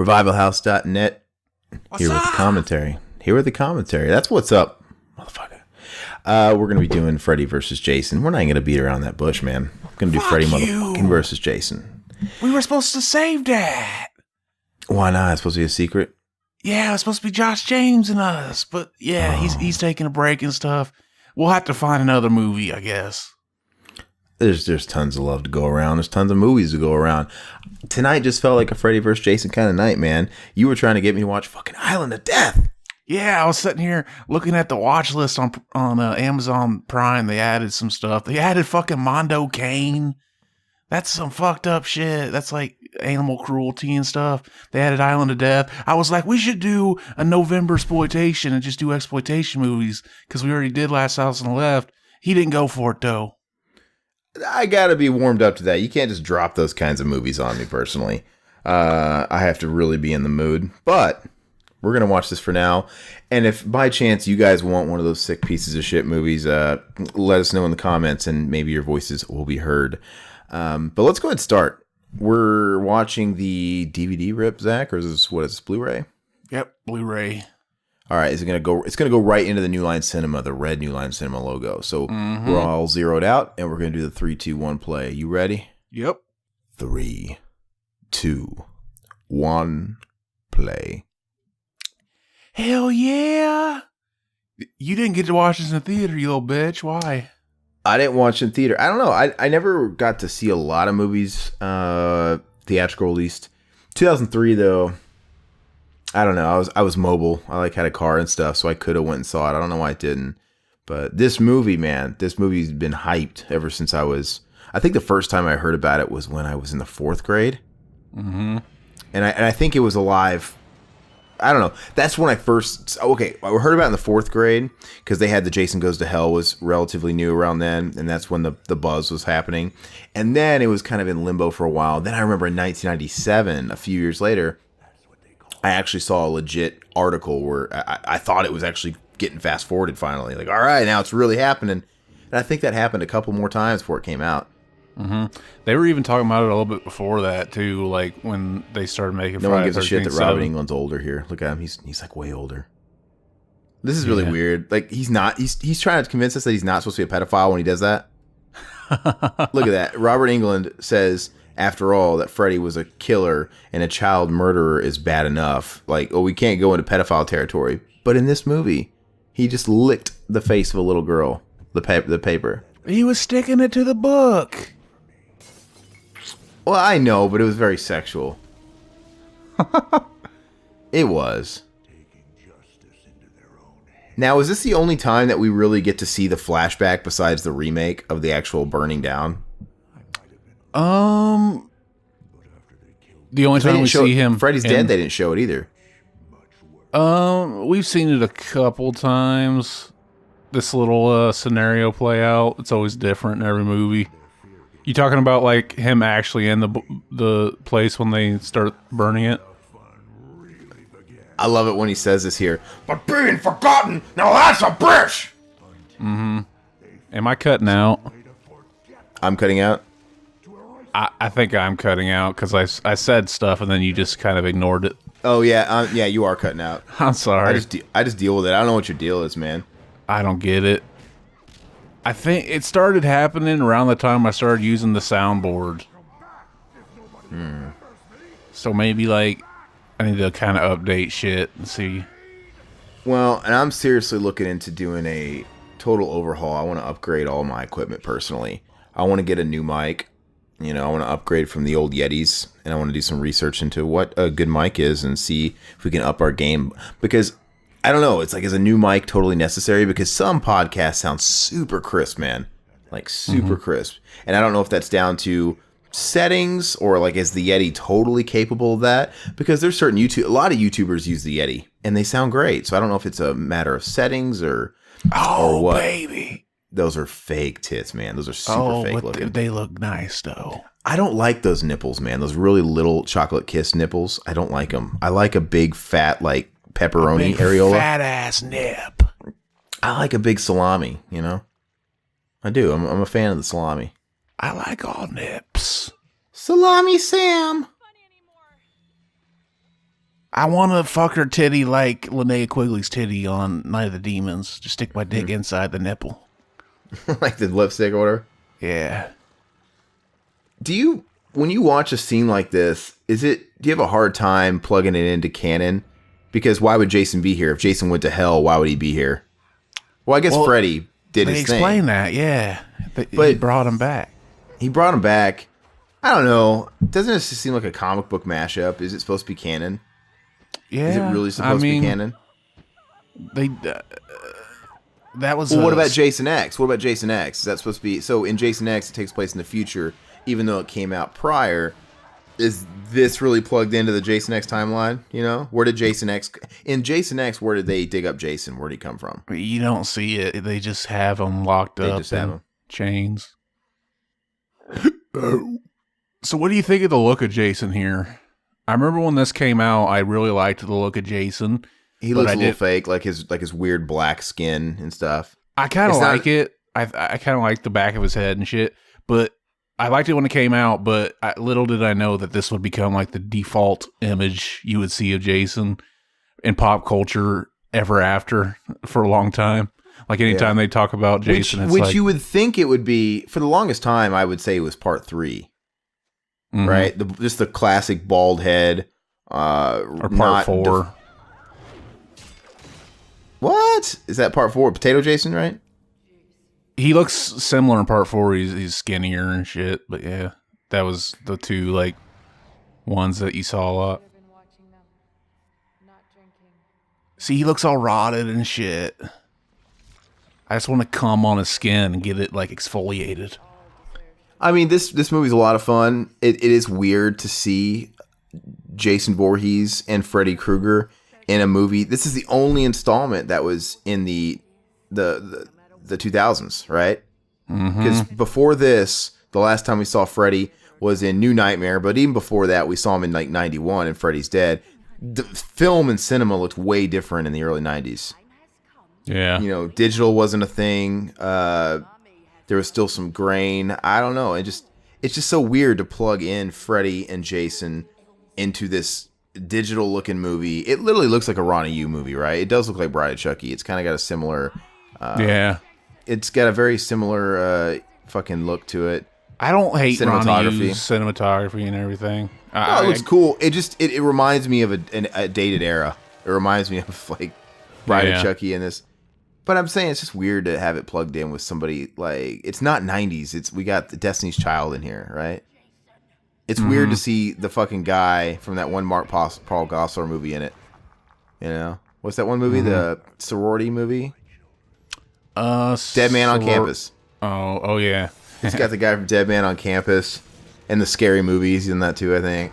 revivalhouse.net. What's Here with the up? commentary. Here with the commentary. That's what's up, motherfucker. We're going to be doing Freddy versus Jason. We're not going to beat around that bush, man. We're going to do Freddy motherfucking versus Jason. We were supposed to save that. Why not? It's supposed to be a secret? Yeah, it was supposed to be Josh James and us. But yeah, he's taking a break and stuff. We'll have to find another movie, I guess. There's tons of love to go around. There's tons of movies to go around. Tonight just felt like a Freddy vs. Jason kind of night, man. You were trying to get me to watch fucking Island of Death. Yeah, I was sitting here looking at the watch list on Amazon Prime. They added some stuff. They added fucking Mondo Cane. That's some fucked up shit. That's like animal cruelty and stuff. They added Island of Death. I was like, we should do a November exploitation and just do exploitation movies because we already did Last House on the Left. He didn't go for it though. I gotta be warmed up to that. You can't just drop those kinds of movies on me personally. I have to really be in the mood. But we're gonna watch this for now. And if by chance you guys want one of those sick pieces of shit movies, let us know in the comments and maybe your voices will be heard. But let's go ahead and start. We're watching the DVD rip, Zach, or is this Blu-ray? Yep, Blu-ray. All right, it's gonna go right into the New Line Cinema, the red New Line Cinema logo. So we're all zeroed out, and we're gonna do the 3, 2, 1 play. You ready? Yep. 3, 2, 1, play. Hell yeah! You didn't get to watch this in the theater, you little bitch. Why? I didn't watch in theater. I don't know. I never got to see a lot of movies theatrical released. 2003 though. I don't know. I was mobile. I had a car and stuff, so I could have went and saw it. I don't know why I didn't. But this movie, man, this movie's been hyped ever since I think the first time I heard about it was when I was in the 4th grade. Mm-hmm. And I think it was alive. I don't know. That's when I first... Okay, I heard about it in the 4th grade because they had the Jason Goes to Hell was relatively new around then, and that's when the buzz was happening. And then it was kind of in limbo for a while. Then I remember in 1997, a few years later, I actually saw a legit article where I thought it was actually getting fast forwarded finally. Like, all right, now it's really happening. And I think that happened a couple more times before it came out. Mm-hmm. They were even talking about it a little bit before that too, like when they started making. No one gives a shit that Robert Englund's older here. Look at him; he's like way older. This is really weird. Like he's not. He's trying to convince us that he's not supposed to be a pedophile when he does that. Look at that. Robert Englund says, after all, that Freddy was a killer and a child murderer is bad enough. Like, oh, we can't go into pedophile territory. But in this movie, he just licked the face of a little girl. The paper. He was sticking it to the book. Well, I know, but it was very sexual. It was. Now, is this the only time that we really get to see the flashback besides the remake of the actual burning down? The only time we see him... Freddy's dead, they didn't show it either. We've seen it a couple times. This little scenario play out. It's always different in every movie. You talking about like him actually in the place when they start burning it? I love it when he says this here. But being forgotten, now that's a bitch! Mm-hmm. Am I cutting out? I'm cutting out? I think I'm cutting out because I said stuff and then you just kind of ignored it. Oh, yeah. Yeah, you are cutting out. I'm sorry. I just deal with it. I don't know what your deal is, man. I don't get it. I think it started happening around the time I started using the soundboard. So maybe like I need to kind of update shit and see. Well, and I'm seriously looking into doing a total overhaul. I want to upgrade all my equipment personally. I want to get a new mic. You know, I want to upgrade from the old Yetis, and I want to do some research into what a good mic is and see if we can up our game. Because I don't know, it's like, is a new mic totally necessary? Because some podcasts sound super crisp, man. Like super crisp. And I don't know if that's down to settings or like, is the Yeti totally capable of that? Because there's a lot of YouTubers use the Yeti and they sound great. So I don't know if it's a matter of settings or what. Baby. Those are fake tits, man. Those are super fake looking. They look nice though. I don't like those nipples, man. Those really little chocolate kiss nipples. I don't like them. I like a big fat, like, pepperoni areola. Fat ass nip. I like a big salami, you know? I do. I'm a fan of the salami. I like all nips. Salami Sam. I want to fuck her titty like Linnea Quigley's titty on Night of the Demons. Just stick my dick inside the nipple. Like the lipstick or whatever. Yeah. When you watch a scene like this, do you have a hard time plugging it into canon? Because why would Jason be here? If Jason went to hell, why would he be here? Well, I guess Freddy did his thing. They explain that, yeah. But he brought him back. He brought him back. I don't know. Doesn't it just seem like a comic book mashup? Is it supposed to be canon? Yeah. Is it really supposed to be canon? That was. Well, what about Jason X? What about Jason X? Is that supposed to be... So in Jason X, it takes place in the future, even though it came out prior. Is this really plugged into the Jason X timeline? You know, where did Jason X in Jason X? Where did they dig up Jason? Where did he come from? You don't see it. They just have him locked up in chains. So, what do you think of the look of Jason here? I remember when this came out, I really liked the look of Jason. He looks a little fake, like his weird black skin and stuff. I kind of like it. I kind of like the back of his head and shit, but. I liked it when it came out, but little did I know that this would become like the default image you would see of Jason in pop culture ever after for a long time. Like anytime they talk about Jason, which you would think it would be for the longest time. I would say it was part 3, right? Just the classic bald head, or part 4. What is that? Part 4, Potato Jason, right? He looks similar in part 4. He's skinnier and shit, but yeah, that was the two like ones that you saw a lot. See, he looks all rotted and shit. I just want to cum on his skin and get it like exfoliated. I mean, this movie's a lot of fun. It is weird to see Jason Voorhees and Freddy Krueger in a movie. This is the only installment that was in the 2000s, right? Because before this, the last time we saw Freddy was in New Nightmare, but even before that, we saw him in like 91 and Freddy's Dead. The film and cinema looked way different in the early 90s. Yeah. You know, digital wasn't a thing. There was still some grain. I don't know. It's just so weird to plug in Freddy and Jason into this digital looking movie. It literally looks like a Ronnie Yu movie, right? It does look like Bride of Chucky. It's kind of got a similar... yeah. It's got a very similar fucking look to it. I don't hate cinematography and everything. It looks cool. It reminds me of a dated era. It reminds me of like Bride of Chucky and this. But I'm saying it's just weird to have it plugged in with somebody like it's not 90s. We got the Destiny's Child in here, right? It's weird to see the fucking guy from that one Paul Gosselaar movie in it. You know, what's that one movie? The sorority movie. Dead Man on Campus. Oh yeah. It's got the guy from Dead Man on Campus and the Scary Movies in that too, I think.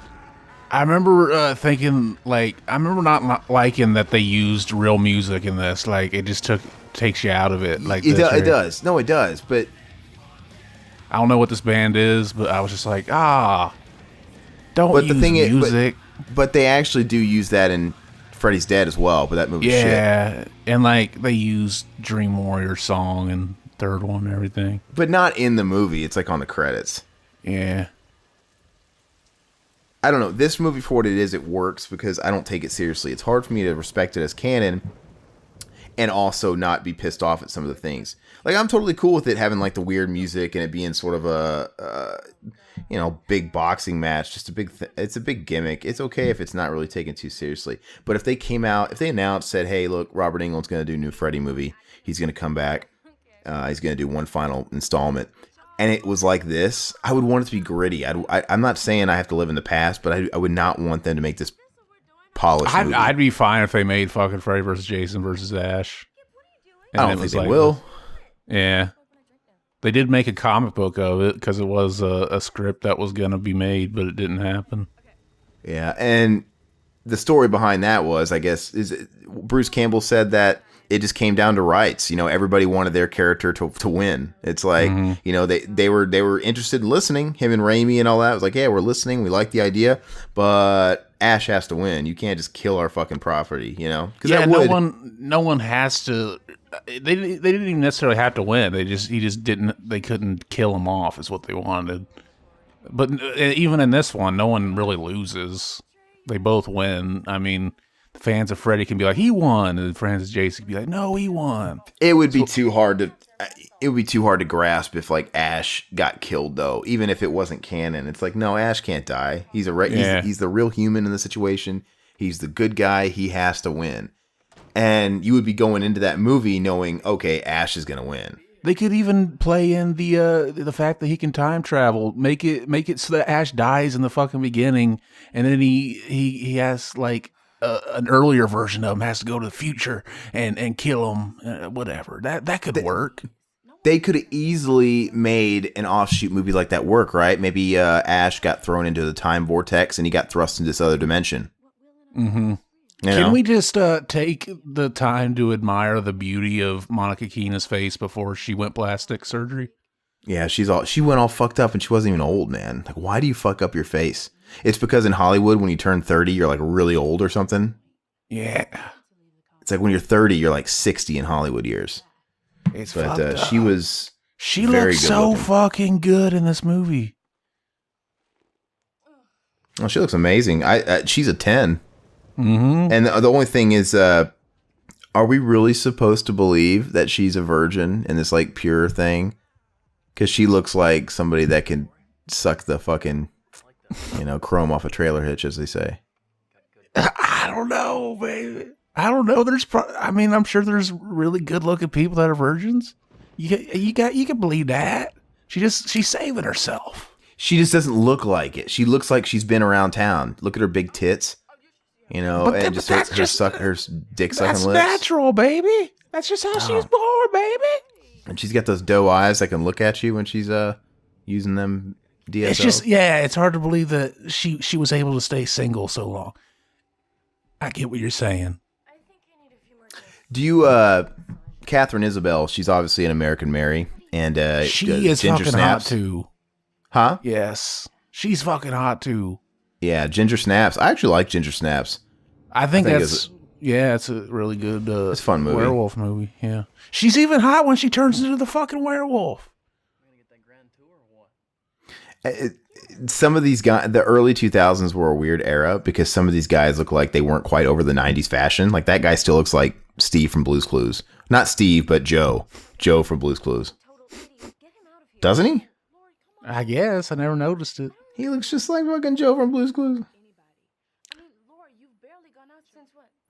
I remember thinking I remember not liking that they used real music in this. Like it just takes you out of it. Like it does. No, it does. But I don't know what this band is, but I was just like, don't use music. But they actually do use that in Freddy's Dead as well, but that movie's shit. Yeah, and like they use Dream Warrior song and third one and everything. But not in the movie. It's like on the credits. Yeah. I don't know. This movie, for what it is, it works because I don't take it seriously. It's hard for me to respect it as canon and also not be pissed off at some of the things. Like, I'm totally cool with it having like the weird music and it being sort of a big boxing match. Just it's a big gimmick. It's okay if it's not really taken too seriously. But if they announced, said, hey, look, Robert Englund's going to do a new Freddy movie. He's going to come back. He's going to do one final installment. And it was like this, I would want it to be gritty. I'm not saying I have to live in the past, but I would not want them to make this polished movie. I'd be fine if they made fucking Freddy versus Jason versus Ash. And I don't think they will. Yeah. They did make a comic book of it because it was a script that was going to be made, but it didn't happen. Yeah, and the story behind that was, I guess, Bruce Campbell said that it just came down to rights. You know, everybody wanted their character to win. It's like, you know, they were interested in listening, him and Raimi and all that. It was like, yeah, we're listening. We like the idea, but Ash has to win. You can't just kill our fucking property, you know? Yeah, no one has to. They didn't even necessarily have to win. They couldn't kill him off is what they wanted. But even in this one, no one really loses. They both win. I mean, the fans of Freddy can be like, he won, and the fans of Jason can be like, no, he won. It would be too hard to. It would be too hard to grasp if like Ash got killed though, even if it wasn't canon. It's like no, Ash can't die. He's he's the real human in the situation. He's the good guy. He has to win. And you would be going into that movie knowing, okay, Ash is going to win. They could even play in the fact that he can time travel. Make it so that Ash dies in the fucking beginning, and then he has like an earlier version of him has to go to the future and kill him. Whatever that could work. They could have easily made an offshoot movie like that work, right? Maybe Ash got thrown into the time vortex and he got thrust into this other dimension. Mm-hmm. Can we just take the time to admire the beauty of Monica Kena's face before she went plastic surgery? Yeah, she went all fucked up and she wasn't even old, man. Like, why do you fuck up your face? It's because in Hollywood, when you turn 30, you're like really old or something. Yeah. It's like when you're 30, you're like 60 in Hollywood years. But she was very looks so looking. fucking good in this movie. Oh, she looks amazing. She's a 10. Mm-hmm. And the only thing is, are we really supposed to believe that she's a virgin in this like pure thing? Because she looks like somebody that can suck the fucking, chrome off a trailer hitch, as they say. I don't know, baby. I don't know. I'm sure there's really good looking people that are virgins. You can believe that. She's saving herself. She just doesn't look like it. She looks like she's been around town. Look at her big tits, and just her dick sucking lips. That's natural, baby. That's just how she's born, baby. And she's got those doe eyes that can look at you when she's using them DSO. It's just it's hard to believe that she was able to stay single so long. I get what you're saying. Do you, Catherine Isabel? She's obviously an American Mary, and she is Ginger fucking Snaps. hot too. Huh? Yes, she's fucking hot too. Yeah, Ginger Snaps. I actually like Ginger Snaps. I think it's a really good it's a fun movie. Werewolf movie. Yeah, she's even hot when she turns into the fucking werewolf. Some of these guys, the early 2000s were a weird era because some of these guys look like they weren't quite over the 90s fashion. Like that guy still looks like Steve from Blue's Clues. Not Steve, but Joe. Joe from Blue's Clues. Doesn't he? I guess. I never noticed it. He looks just like fucking Joe from Blue's Clues.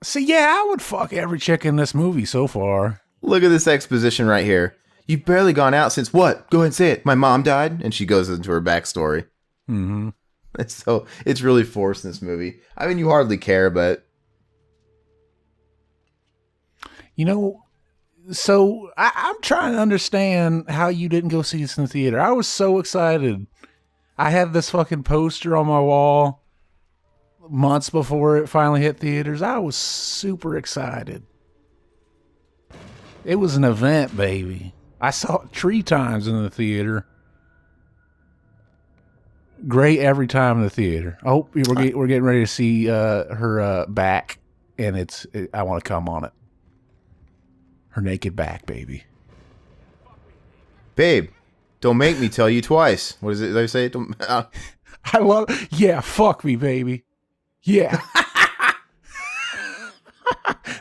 See, yeah, I would fuck every chick in this movie so far. Look at this exposition right here. You've barely gone out since what? Go ahead and say it. My mom died. And she goes into her backstory. Mm-hmm. It's really forced in this movie. I mean, you hardly care, but so I'm trying to understand how you didn't go see this in the theater. I was so excited. I had this fucking poster on my wall months before it finally hit theaters. I was super excited. It was an event, baby. I saw it 3 times in the theater. Great every time in the theater. Oh, we're getting ready to see her back, and I want to come on it. Her naked back, baby. Babe, don't make me tell you twice. What is it they say? I love. Yeah, fuck me, baby. Yeah.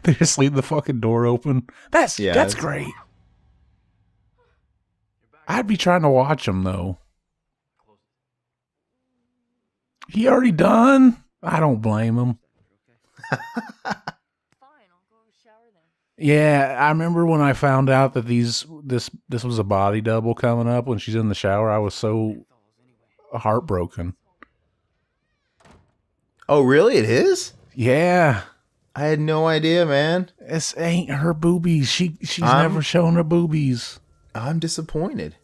They just leave the fucking door open. That's great. I'd be trying to watch him though. He already done? I don't blame him. Yeah, I remember when I found out that this was a body double coming up when she's in the shower. I was so heartbroken. Oh, really? It is? Yeah. I had no idea, man. This ain't her boobies. She's never shown her boobies. I'm disappointed.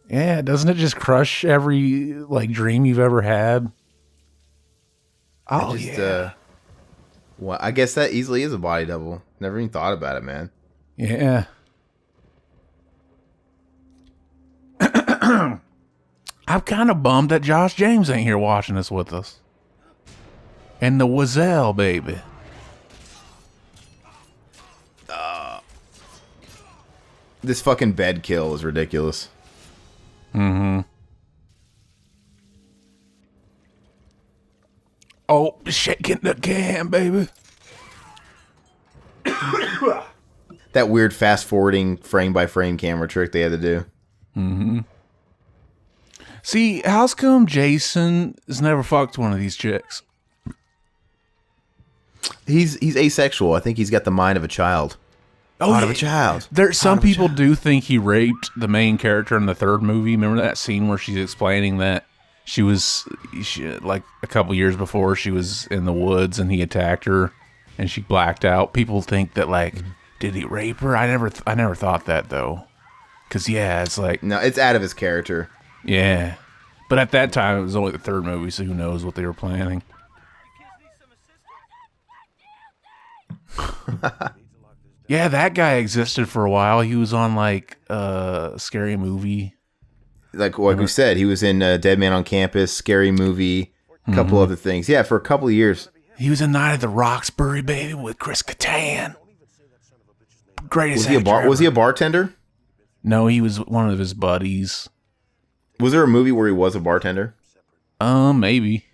Yeah, doesn't it just crush every dream you've ever had? Oh, yeah. Well, I guess that easily is a body double. Never even thought about it, man. Yeah. I'm kind of bummed that Josh James ain't here watching this with us. And the Wazelle, baby. This fucking bed kill is ridiculous. Mm-hmm. Oh, shaking the can, baby. That weird fast forwarding frame by frame camera trick they had to do. Mm-hmm. See, how's come Jason has never fucked one of these chicks? He's asexual. I think he's got the mind of a child. Heart of a child. Some people do think he raped the main character in the third movie. Remember that scene where she's explaining that she like a couple years before she was in the woods and he attacked her and she blacked out. People think that like, did he rape her? I never thought that though. Cause yeah, it's like no, it's out of his character. Yeah, but at that time it was only the third movie, so who knows what they were planning. Yeah, that guy existed for a while. He was on like a Scary Movie. Like we said, he was in Dead Man on Campus, Scary Movie, a couple other things. Yeah, for a couple of years. He was in Night at the Roxbury, baby, with Chris Kattan. Greatest Was he a bartender? No, he was one of his buddies. Was there a movie where he was a bartender? Maybe.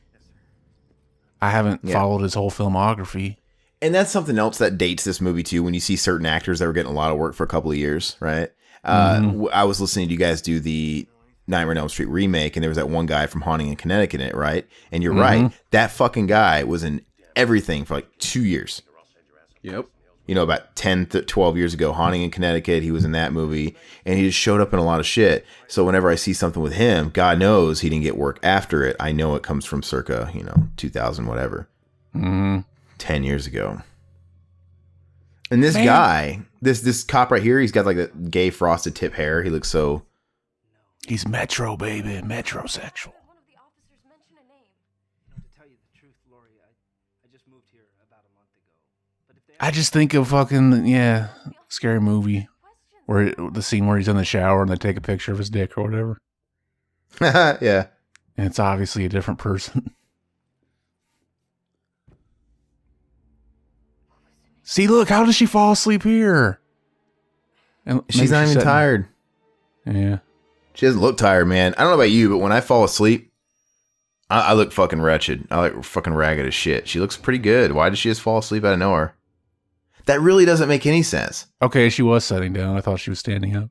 I haven't followed his whole filmography. And that's something else that dates this movie too. When you see certain actors that were getting a lot of work for a couple of years, right? I was listening to you guys do the Nightmare on Elm Street remake, and there was that one guy from Haunting in Connecticut in it, right? And you're right, that fucking guy was in everything for like 2 years. Yep. You know, about 10 to 12 years ago, Haunting in Connecticut, he was in that movie, and he just showed up in a lot of shit. So whenever I see something with him, God knows he didn't get work after it. I know it comes from circa, 2000, whatever. 10 years ago. And this guy, this cop right here, he's got like a gay frosted tip hair. He looks so... He's metro, baby. Metrosexual. One of the officers mentioned a name. To tell you the truth, Lori, I just moved here about a month ago. But if I just think of fucking, Scary Movie. Where the scene where he's in the shower and they take a picture of his dick or whatever. Yeah. And it's obviously a different person. See, look, how does she fall asleep here? And she's not even tired. Yeah. She doesn't look tired, man. I don't know about you, but when I fall asleep, I look fucking wretched. I look fucking ragged as shit. She looks pretty good. Why did she just fall asleep out of nowhere? That really doesn't make any sense. Okay, she was sitting down. I thought she was standing up.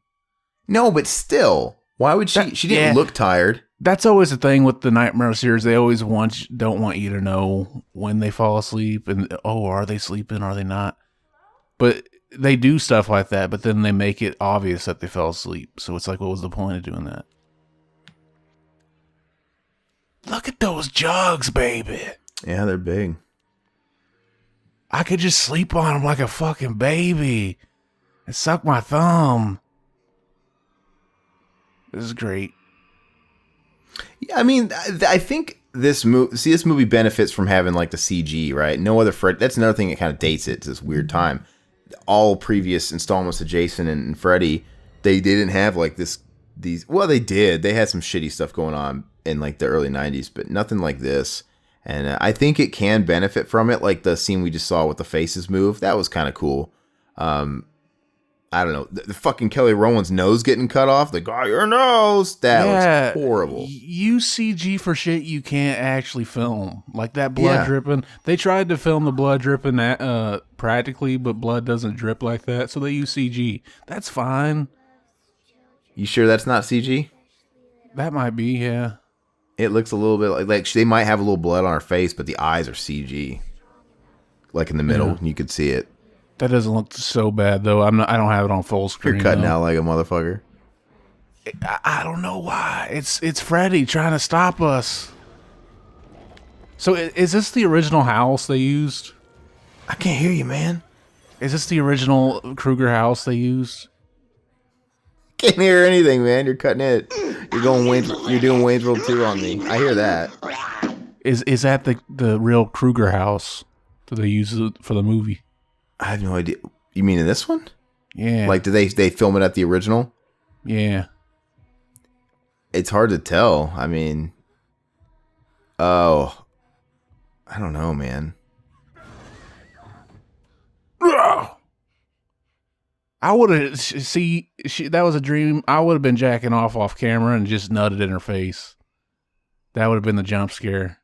No, but still. Why would she? She didn't look tired. That's always the thing with the Nightmare series. They always don't want you to know when they fall asleep. And, are they sleeping? Are they not? But they do stuff like that, but then they make it obvious that they fell asleep. So it's like, what was the point of doing that? Look at those jugs, baby. Yeah, they're big. I could just sleep on them like a fucking baby and suck my thumb. This is great. Yeah, I mean, I think this movie benefits from having like the CG, right? No other Fred. That's another thing that kind of dates it to this weird time. All previous installments of Jason and Freddy, they didn't have like these. Well, they did. They had some shitty stuff going on in like the early 90s, but nothing like this. And I think it can benefit from it. Like the scene we just saw with the faces move. That was kind of cool. I don't know. The fucking Kelly Rowland's nose getting cut off. The guy, your nose. That was horrible. UCG for shit you can't actually film. Like that blood dripping. They tried to film the blood dripping practically, but blood doesn't drip like that. So they use CG. That's fine. You sure that's not CG? That might be, yeah. It looks a little bit like they might have a little blood on her face, but the eyes are CG. Like in the middle, you could see it. That doesn't look so bad though. I don't have it on full screen. You're cutting out like a motherfucker. I don't know why. It's Freddy trying to stop us. So is this the original house they used? I can't hear you, man. Is this the original Krueger house they used? Can't hear anything, man. You're cutting it. You're doing Wayne's World 2 on me. I hear that. Is that the real Krueger house that they use for the movie? I have no idea. You mean in this one? Yeah. Like, did they film it at the original? Yeah. It's hard to tell. I mean, I don't know, man. I would have that was a dream. I would have been jacking off camera and just nutted in her face. That would have been the jump scare.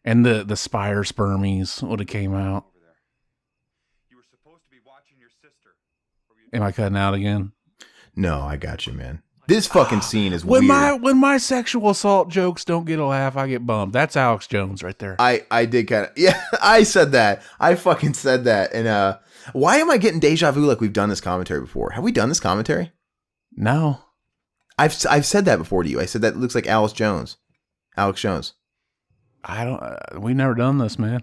And the Spire Spermies would have came out. You were supposed to be watching your sister. Am I cutting out again? No, I got you, man. This fucking scene is When weird. when my sexual assault jokes don't get a laugh, I get bummed. That's Alex Jones right there. I did kind of, yeah, I said that. I fucking said that. And why am I getting deja vu like we've done this commentary before? Have we done this commentary? No. I've said that before to you. I said that looks like Alex Jones. Alex Jones. I don't. We never done this, man.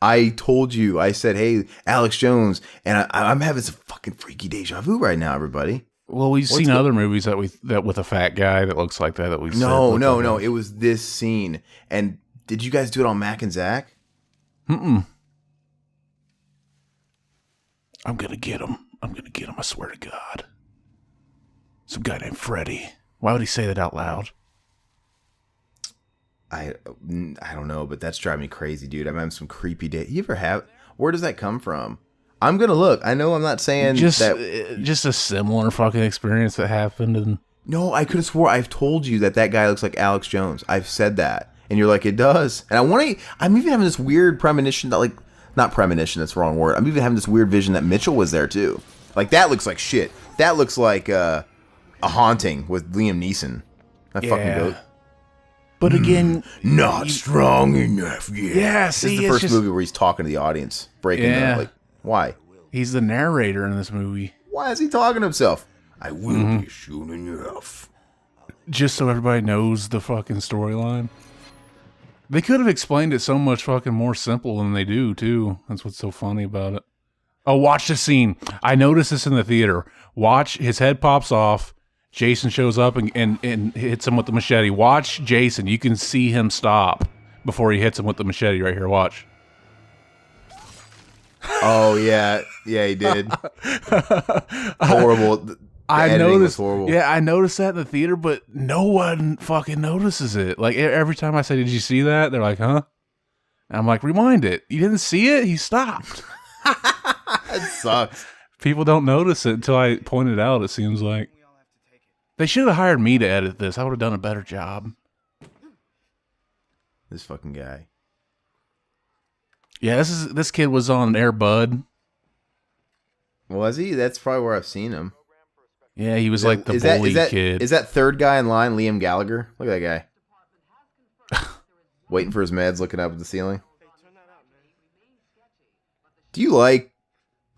I told you. I said, hey, Alex Jones, and I'm having some fucking freaky deja vu right now, everybody. Well, we've seen other movies that with a fat guy that looks like that we've No. Like It was this scene. And did you guys do it on Mac and Zach? Mm-mm. I'm gonna get him. I swear to God. Some guy named Freddy. Why would he say that out loud? I don't know, but that's driving me crazy, dude. I'm having some creepy day. You ever have? Where does that come from? I'm gonna look. I know I'm not saying just a similar fucking experience that happened. And no, I could have swore I've told you that guy looks like Alex Jones. I've said that, and you're like, it does. And I'm even having this weird premonition that, like, not premonition. That's the wrong word. I'm even having this weird vision that Mitchell was there too. Like, that looks like shit. That looks like a Haunting with Liam Neeson. That fucking goat. But again, Not strong enough yet. Yeah, This see, is the it's first just- movie where he's talking to the audience, breaking Yeah. like, why? he's the narrator in this movie. Why is he talking to himself? I will be soon enough. Just so everybody knows the fucking storyline. They could have explained it so much fucking more simple than they do, too. That's what's so funny about it. Oh, watch the scene. I noticed this in the theater. Watch, his head pops off. Jason shows up and hits him with the machete. Watch Jason. You can see him stop before he hits him with the machete right here. Watch. Oh, yeah. Yeah, he did. Horrible. The editing was horrible. Yeah, I noticed that in the theater, but no one fucking notices it. Like, every time I say, did you see that? They're like, huh? And I'm like, rewind it. You didn't see it? He stopped. That sucks. People don't notice it until I point it out, it seems like. They should have hired me to edit this. I would have done a better job. This fucking guy. Yeah, this kid was on Air Bud. Was he? That's probably where I've seen him. Yeah, he was like the bully kid. Is that third guy in line Liam Gallagher? Look at that guy. Waiting for his meds, looking up at the ceiling. Do you like...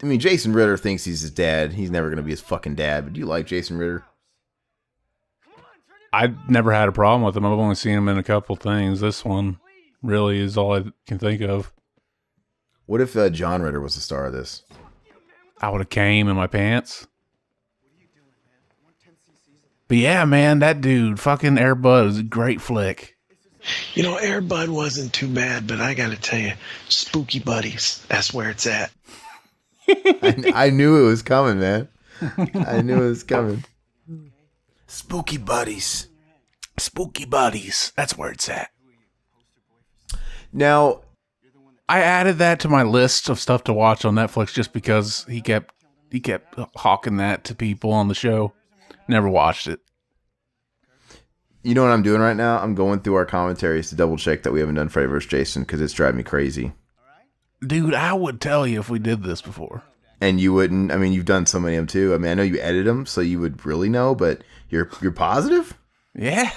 I mean, Jason Ritter thinks he's his dad. He's never going to be his fucking dad, but do you like Jason Ritter? I never had a problem with him. I've only seen him in a couple things. This one really is all I can think of. What if John Ritter was the star of this? I would have came in my pants. But yeah, man, that dude, fucking Air Bud, is a great flick. You know, Air Bud wasn't too bad, but I gotta tell you, Spooky Buddies, that's where it's at. I knew it was coming, man. I knew it was coming. Spooky Buddies. Spooky Buddies, that's where it's at. Now, I added that to my list of stuff to watch on Netflix just because he kept hawking that to people on the show. Never watched it. you know what I'm doing right now? I'm going through our commentaries to double check that we haven't done Freddy vs. Jason because it's driving me crazy. Dude, I would tell you if we did this before. And you wouldn't. I mean, you've done so many of them too. I mean, I know you edit them, so you would really know. But you're positive, Yeah,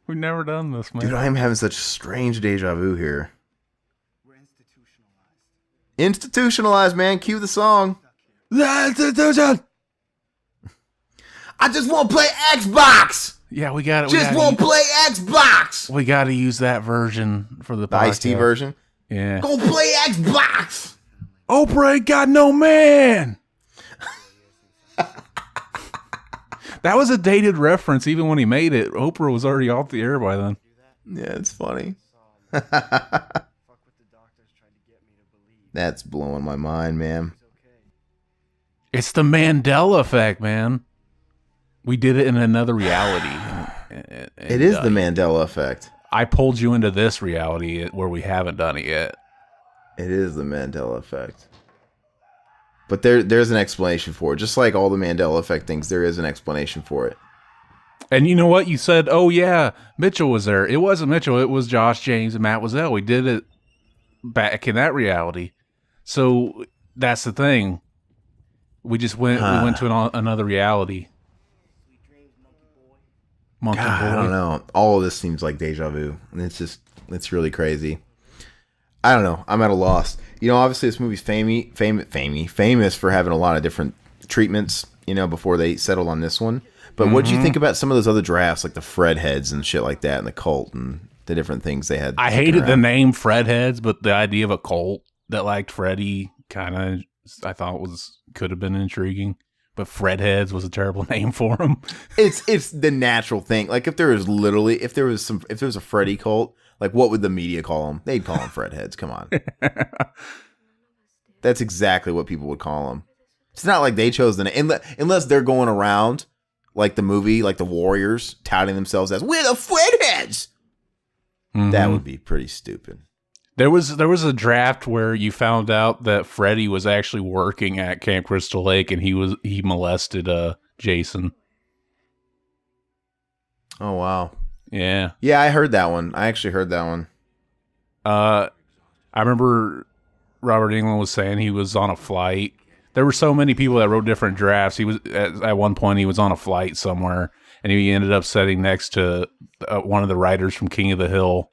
we've never done this, man. dude. I'm having such strange deja vu here. We're institutionalized. Institutionalized, man. Cue the song. I just want to play Xbox. Yeah, we got it. Just won't play Xbox. We got to use that version for the The Ice-T podcast. version. Yeah. Go play Xbox. Oprah ain't got no man. That was a dated reference. Even when he made it, Oprah was already off the air by then. Yeah, it's funny. Fuck what the doctors tried to get me to believe. That's blowing my mind, man. It's okay. It's the Mandela effect, man. We did it in another reality. It is the Mandela effect. I pulled you into this reality where we haven't done it yet. It is the Mandela effect. But there's an explanation for it. Just like all the Mandela effect things, there is an explanation for it. And you know what? You said, oh, yeah, Mitchell was there. It wasn't Mitchell. It was Josh James and Matt Wiesel. We did it back in that reality. So that's the thing. We just went to another reality. Monkey God, boy. I don't know. All of this seems like deja vu. And it's really crazy. I don't know. I'm at a loss. You know, obviously this movie's famous for having a lot of different treatments, you know, before they settled on this one. But what do you think about some of those other drafts, like the Fred heads and shit like that, and the cult and the different things they had? I hated the name Fred heads, but the idea of a cult that liked Freddy kind of, I thought could have been intriguing. But Fred heads was a terrible name for him. It's the natural thing. Like if there was a Freddy cult, like what would the media call them? They'd call them Fred heads. Come on. That's exactly what people would call them. It's not like they chose the name unless they're going around like the movie, like the Warriors, touting themselves as we're the Fred heads. Mm-hmm. That would be pretty stupid. There was a draft where you found out that Freddy was actually working at Camp Crystal Lake and he molested Jason. Oh wow. Yeah. Yeah, I heard that one. I actually heard that one. I remember Robert Englund was saying he was on a flight. There were so many people that wrote different drafts. He was at one point he was on a flight somewhere and he ended up sitting next to one of the writers from King of the Hill.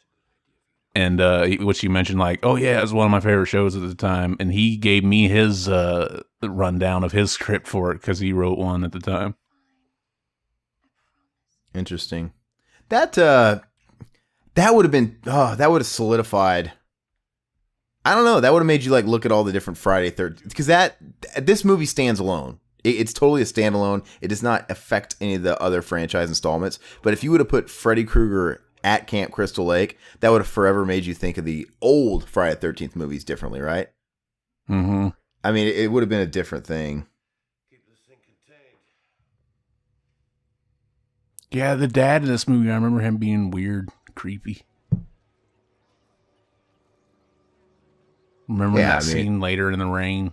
And which you mentioned, like, oh yeah, it was one of my favorite shows at the time. And he gave me his rundown of his script for it because he wrote one at the time. Interesting. That would have been that would have solidified. I don't know. That would have made you like look at all the different Friday 13th because this movie stands alone. It's totally a standalone. It does not affect any of the other franchise installments. But if you would have put Freddy Krueger at Camp Crystal Lake, that would have forever made you think of the old Friday the 13th movies differently, right? Mm-hmm. I mean, it would have been a different thing. Yeah, the dad in this movie, I remember him being weird, creepy. Remember that scene later in the rain?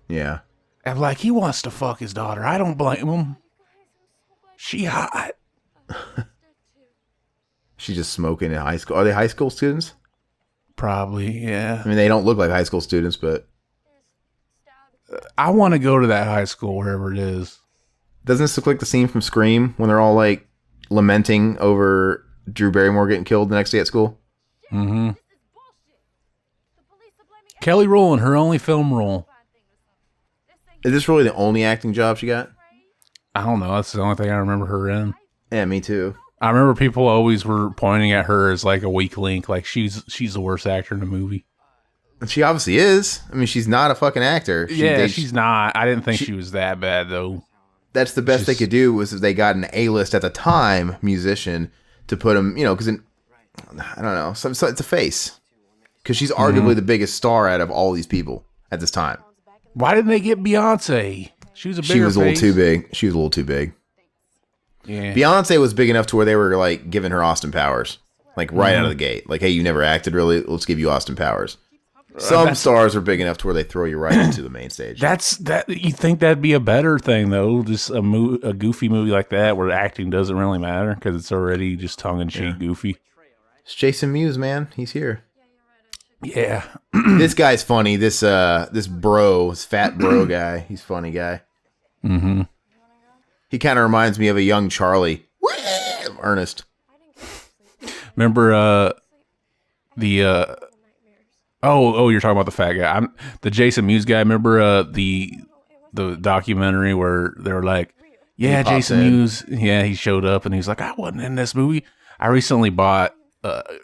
Yeah. I'm like, he wants to fuck his daughter. I don't blame him. She hot. She's just smoking in high school. Are they high school students? Probably, yeah. I mean, they don't look like high school students, but I want to go to that high school, wherever it is. Doesn't this look like the scene from Scream when they're all like lamenting over Drew Barrymore getting killed the next day at school? Mm-hmm. Kelly Rowland, her only film role. Is this really the only acting job she got? I don't know. That's the only thing I remember her in. Yeah, me too. I remember people always were pointing at her as like a weak link, like she's the worst actor in the movie. She obviously is. I mean, she's not a fucking actor. She's not. I didn't think she was that bad though. That's the best they could do was if they got an A-list at the time musician to put him, you know, because I don't know, so it's a face. Because she's arguably the biggest star out of all these people at this time. Why didn't they get Beyonce? She was a bigger She was a little face. too big. She was a little too big. Yeah. Beyonce was big enough to where they were like giving her Austin Powers, like right out of the gate. Like, hey, you never acted really. Let's give you Austin Powers. Some stars are big enough to where they throw you right into the main stage. You think that'd be a better thing though? Just a goofy movie like that where acting doesn't really matter because it's already just tongue in cheek goofy. It's Jason Mewes, man. He's here. Yeah. This guy's funny. This fat bro guy. He's a funny guy. Mm-hmm. He kind of reminds me of a young Charlie. Ernest. Remember you're talking about the fat guy. The Jason Mewes guy. Remember the documentary where they were like, yeah, Jason Mewes. Yeah, he showed up and he's like, I wasn't in this movie. I recently bought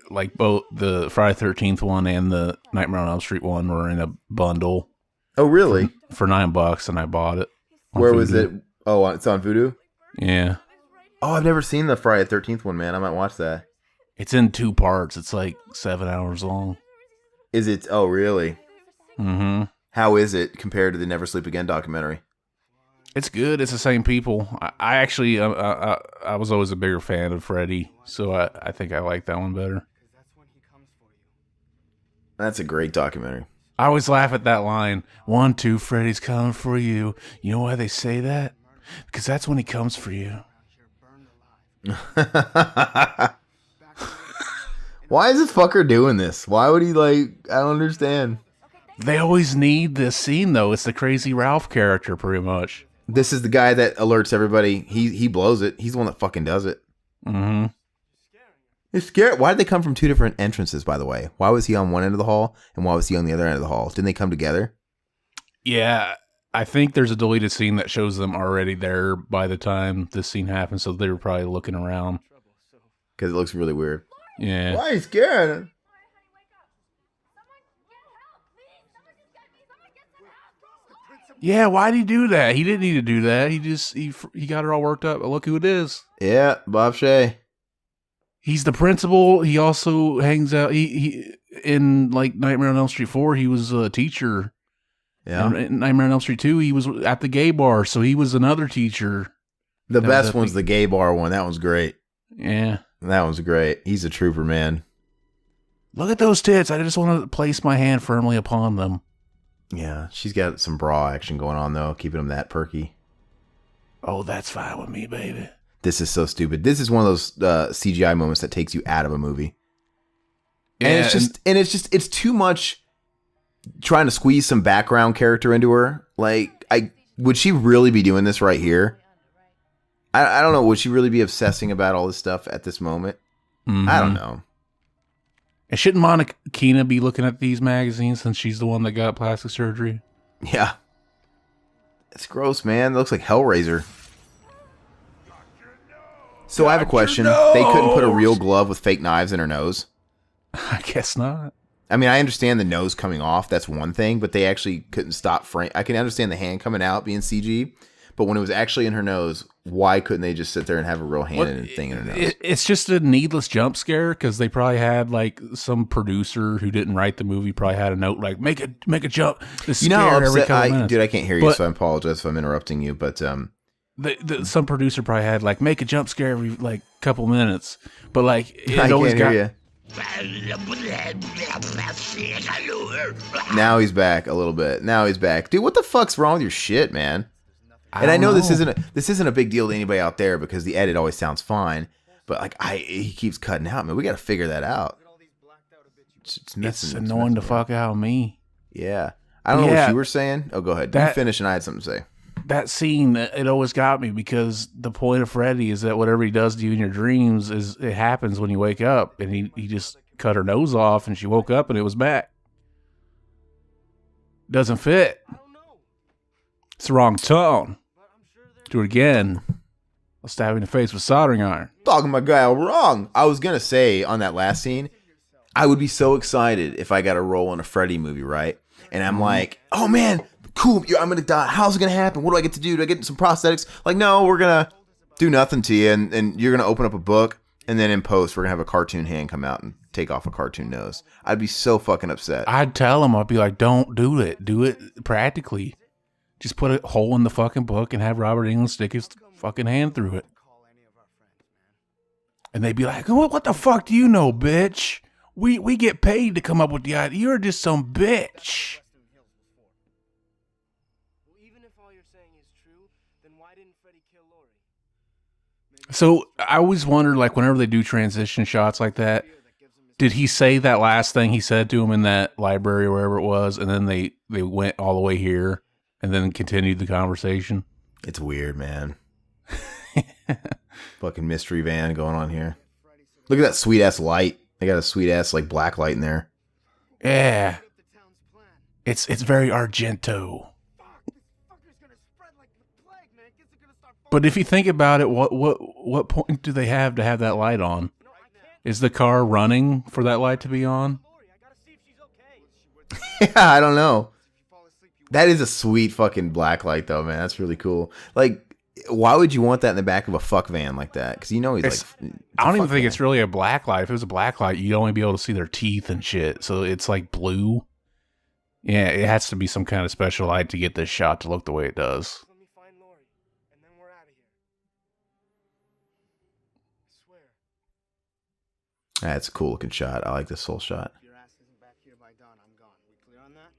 like both the Friday 13th one and the Nightmare on Elm Street one were in a bundle. Oh, really? For $9, and I bought it. Where was it? Oh, it's on Vudu? Yeah. Oh, I've never seen the Friday 13th one, man. I might watch that. It's in 2 parts. It's like 7 hours long. Is it? Oh, really? Mm-hmm. How is it compared to the Never Sleep Again documentary? It's good. It's the same people. I actually, I was always a bigger fan of Freddy, so I think I like that one better. That's a great documentary. I always laugh at that line, 1, 2, Freddy's coming for you. You know why they say that? Because that's when he comes for you. Why is this fucker doing this? Why would he I don't understand. They always need this scene though. It's the Crazy Ralph character, pretty much. This is the guy that alerts everybody. He blows it. He's the one that fucking does it. Mm-hmm. It's scary. Why did they come from two different entrances, by the way? Why was he on one end of the hall and why was he on the other end of the hall? Didn't they come together? Yeah, I think there's a deleted scene that shows them already there by the time this scene happens, so they were probably looking around. Because it looks really weird. Yeah. Why are you scared? Yeah, why'd he do that? He didn't need to do that. He got her all worked up. Look who it is. Yeah, Bob Shea. He's the principal. He also hangs out. He in like Nightmare on Elm Street 4, he was a teacher. Yeah. And in Nightmare on Elm Street 2, he was at the gay bar, so he was another teacher. The best one's the gay bar one. That one's great. Yeah. That one's great. He's a trooper, man. Look at those tits. I just want to place my hand firmly upon them. Yeah, she's got some bra action going on, though, keeping him that perky. Oh, that's fine with me, baby. This is so stupid. This is one of those CGI moments that takes you out of a movie. Yeah, and it's too much trying to squeeze some background character into her. Would she really be doing this right here? I don't know. Would she really be obsessing about all this stuff at this moment? Mm-hmm. I don't know. And shouldn't Monica Keena be looking at these magazines since she's the one that got plastic surgery? Yeah. It's gross, man. It looks like Hellraiser. So I have a question. They couldn't put a real glove with fake knives in her nose? I guess not. I mean, I understand the nose coming off. That's one thing. But they actually couldn't stop frame. I can understand the hand coming out being CG. But when it was actually in her nose, why couldn't they just sit there and have a real hand and thing in her nose? It's just a needless jump scare because they probably had like some producer who didn't write the movie probably had a note like make a jump. You know how upset dude, I can't hear you, so I apologize if I'm interrupting you. But some producer probably had like make a jump scare every like couple minutes. But like it I always can't hear you. Now he's back a little bit. Now he's back, dude. What the fuck's wrong with your shit, man? And I know this isn't a big deal to anybody out there because the edit always sounds fine, but he keeps cutting out, man. We got to figure that out. It's annoying the fuck out of me. Yeah, I don't know what you were saying. Oh, go ahead. You finish, and I had something to say. That scene, it always got me because the point of Freddy is that whatever he does to you in your dreams it happens when you wake up, and he just cut her nose off, and she woke up, and it was back. Doesn't fit. It's the wrong tone. Do it again. I'll stab you in the face with soldering iron. Talking my guy all wrong. I was going to say on that last scene, I would be so excited if I got a role in a Freddy movie, right? And I'm like, oh man, cool. I'm going to die. How's it going to happen? What do I get to do? Do I get some prosthetics? Like, no, we're going to do nothing to you. And you're going to open up a book. And then in post, we're going to have a cartoon hand come out and take off a cartoon nose. I'd be so fucking upset. I'd tell him, I'd be like, don't do it. Do it practically. Just put a hole in the fucking book and have Robert Englund stick his fucking hand through it. And they'd be like, what the fuck do you know, bitch? We get paid to come up with the idea. You're just some bitch. Well, even if all you're saying is true, then why didn't Freddy kill Laurie? So I always wondered, like, whenever they do transition shots like that, did he say that last thing he said to him in that library or wherever it was, and then they went all the way here? And then continued the conversation. It's weird, man. Fucking mystery van going on here. Look at that sweet ass light. They got a sweet ass like black light in there. Yeah. It's very Argento. But if you think about it, what point do they have to have that light on? Is the car running for that light to be on? Yeah, I don't know. That is a sweet fucking black light, though, man. That's really cool. Like, why would you want that in the back of a fuck van like that? Because you know he's like... I don't even think it's really a black light. If it was a black light, you'd only be able to see their teeth and shit. So it's like blue. Yeah, it has to be some kind of special light to get this shot to look the way it does. Let me find Laurie, and then we're out of here. I swear. That's a cool looking shot. I like this whole shot. If your ass isn't back here by dawn, I'm gone. We clear on that?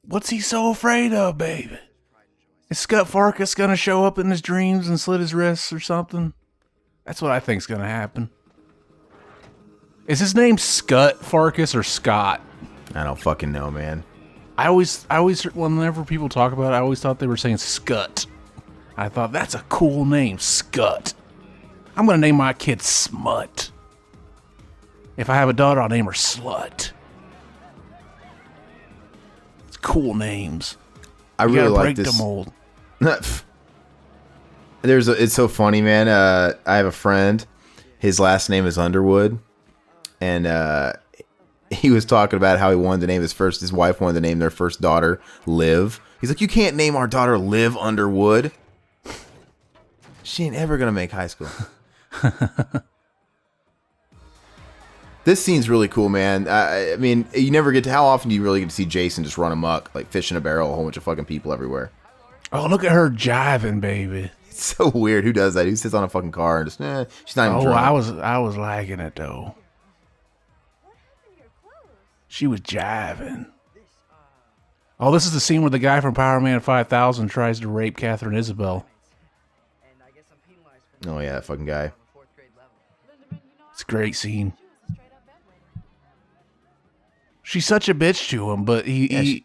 What's he so afraid of, baby? Is Scott Farkas gonna show up in his dreams and slit his wrists or something? That's what I think's gonna happen. Is his name Scut Farkas or Scott? I don't fucking know, man. I always, whenever people talk about it, I always thought they were saying Scut. I thought, that's a cool name, Scut. I'm gonna name my kid Smut. If I have a daughter, I'll name her Slut. It's cool names. I You really gotta like break this. the mold. It's so funny, man. I have a friend. His last name is Underwood, and he was talking about how he wanted to name his wife wanted to name their first daughter Liv. He's like, you can't name our daughter Liv Underwood. She ain't ever gonna make high school. This scene's really cool, man. I mean, you never get to. How often do you really get to see Jason just run amok, like fish in a barrel, a whole bunch of fucking people everywhere? Oh, look at her jiving, baby. It's so weird. Who does that? Who sits on a fucking car and just, she's not even Oh, drunk. I was liking it though. She was jiving. Oh, this is the scene where the guy from Power Man 5000 tries to rape Catherine Isabel. Oh yeah, that fucking guy. It's a great scene. She's such a bitch to him, but he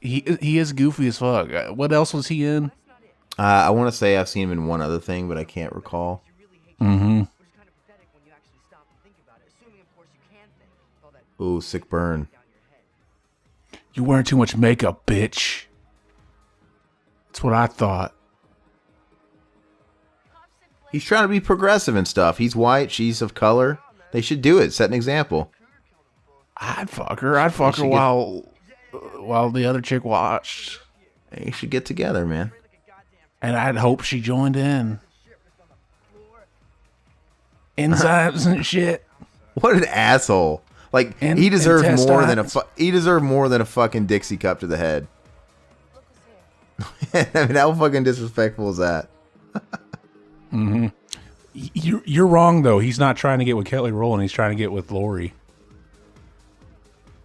is goofy as fuck. What else was he in? I want to say I've seen him in one other thing, but I can't recall. Mm-hmm. Ooh, sick burn. You wearing too much makeup, bitch. That's what I thought. He's trying to be progressive and stuff. He's white. She's of color. They should do it. Set an example. I'd fuck her. I'd fuck her while the other chick watched. They should get together, man. And I'd hope she joined in. Enzymes and shit. What an asshole! Like he deserved more than a fucking Dixie cup to the head. I mean, how fucking disrespectful is that? Mm-hmm. You're wrong though. He's not trying to get with Kelly Rowland. He's trying to get with Lori.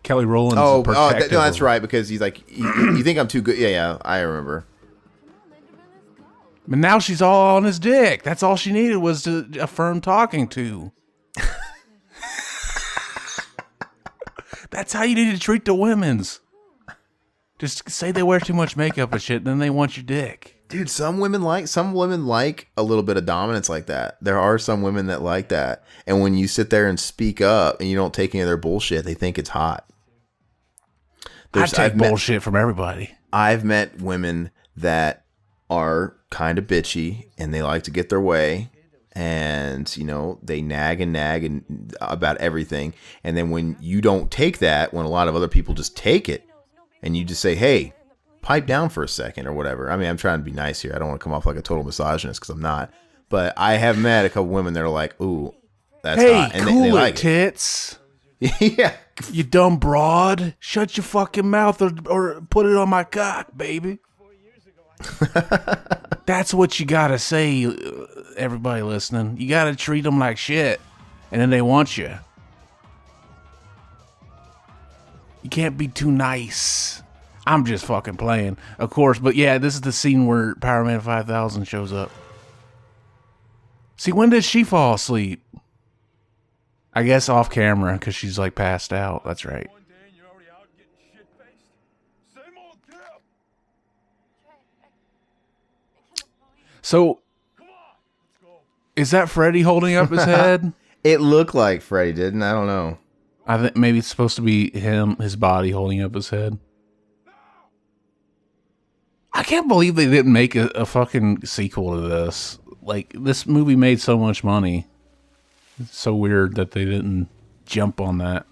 Kelly Rowland. No, that's right. Because he's like, you think I'm too good? Yeah, I remember. But now she's all on his dick. That's all she needed was to affirm talking to. That's how you need to treat the women's. Just say they wear too much makeup and shit, then they want your dick. Dude, some women like a little bit of dominance like that. There are some women that like that. And when you sit there and speak up and you don't take any of their bullshit, they think it's hot. I take bullshit from everybody. I've met women that are kind of bitchy and they like to get their way. And, they nag and about everything. And then when you don't take that, when a lot of other people just take it and you just say, hey, pipe down for a second or whatever. I mean, I'm trying to be nice here. I don't want to come off like a total misogynist because I'm not. But I have met a couple women that are like, ooh, that's hot. And cool they like tits. It. Yeah. You dumb broad. Shut your fucking mouth or put it on my cock, baby. That's what you gotta say, everybody listening. You gotta treat them like shit, and then they want you. You can't be too nice. I'm just fucking playing, of course. But yeah, this is the scene where Power Man 5000 shows up. See, when did she fall asleep? I guess off camera, because she's like passed out. That's right. So, is that Freddy holding up his head? It looked like Freddy, didn't? I don't know. I think maybe it's supposed to be him, his body holding up his head. I can't believe they didn't make a fucking sequel to this. Like, this movie made so much money. It's so weird that they didn't jump on that.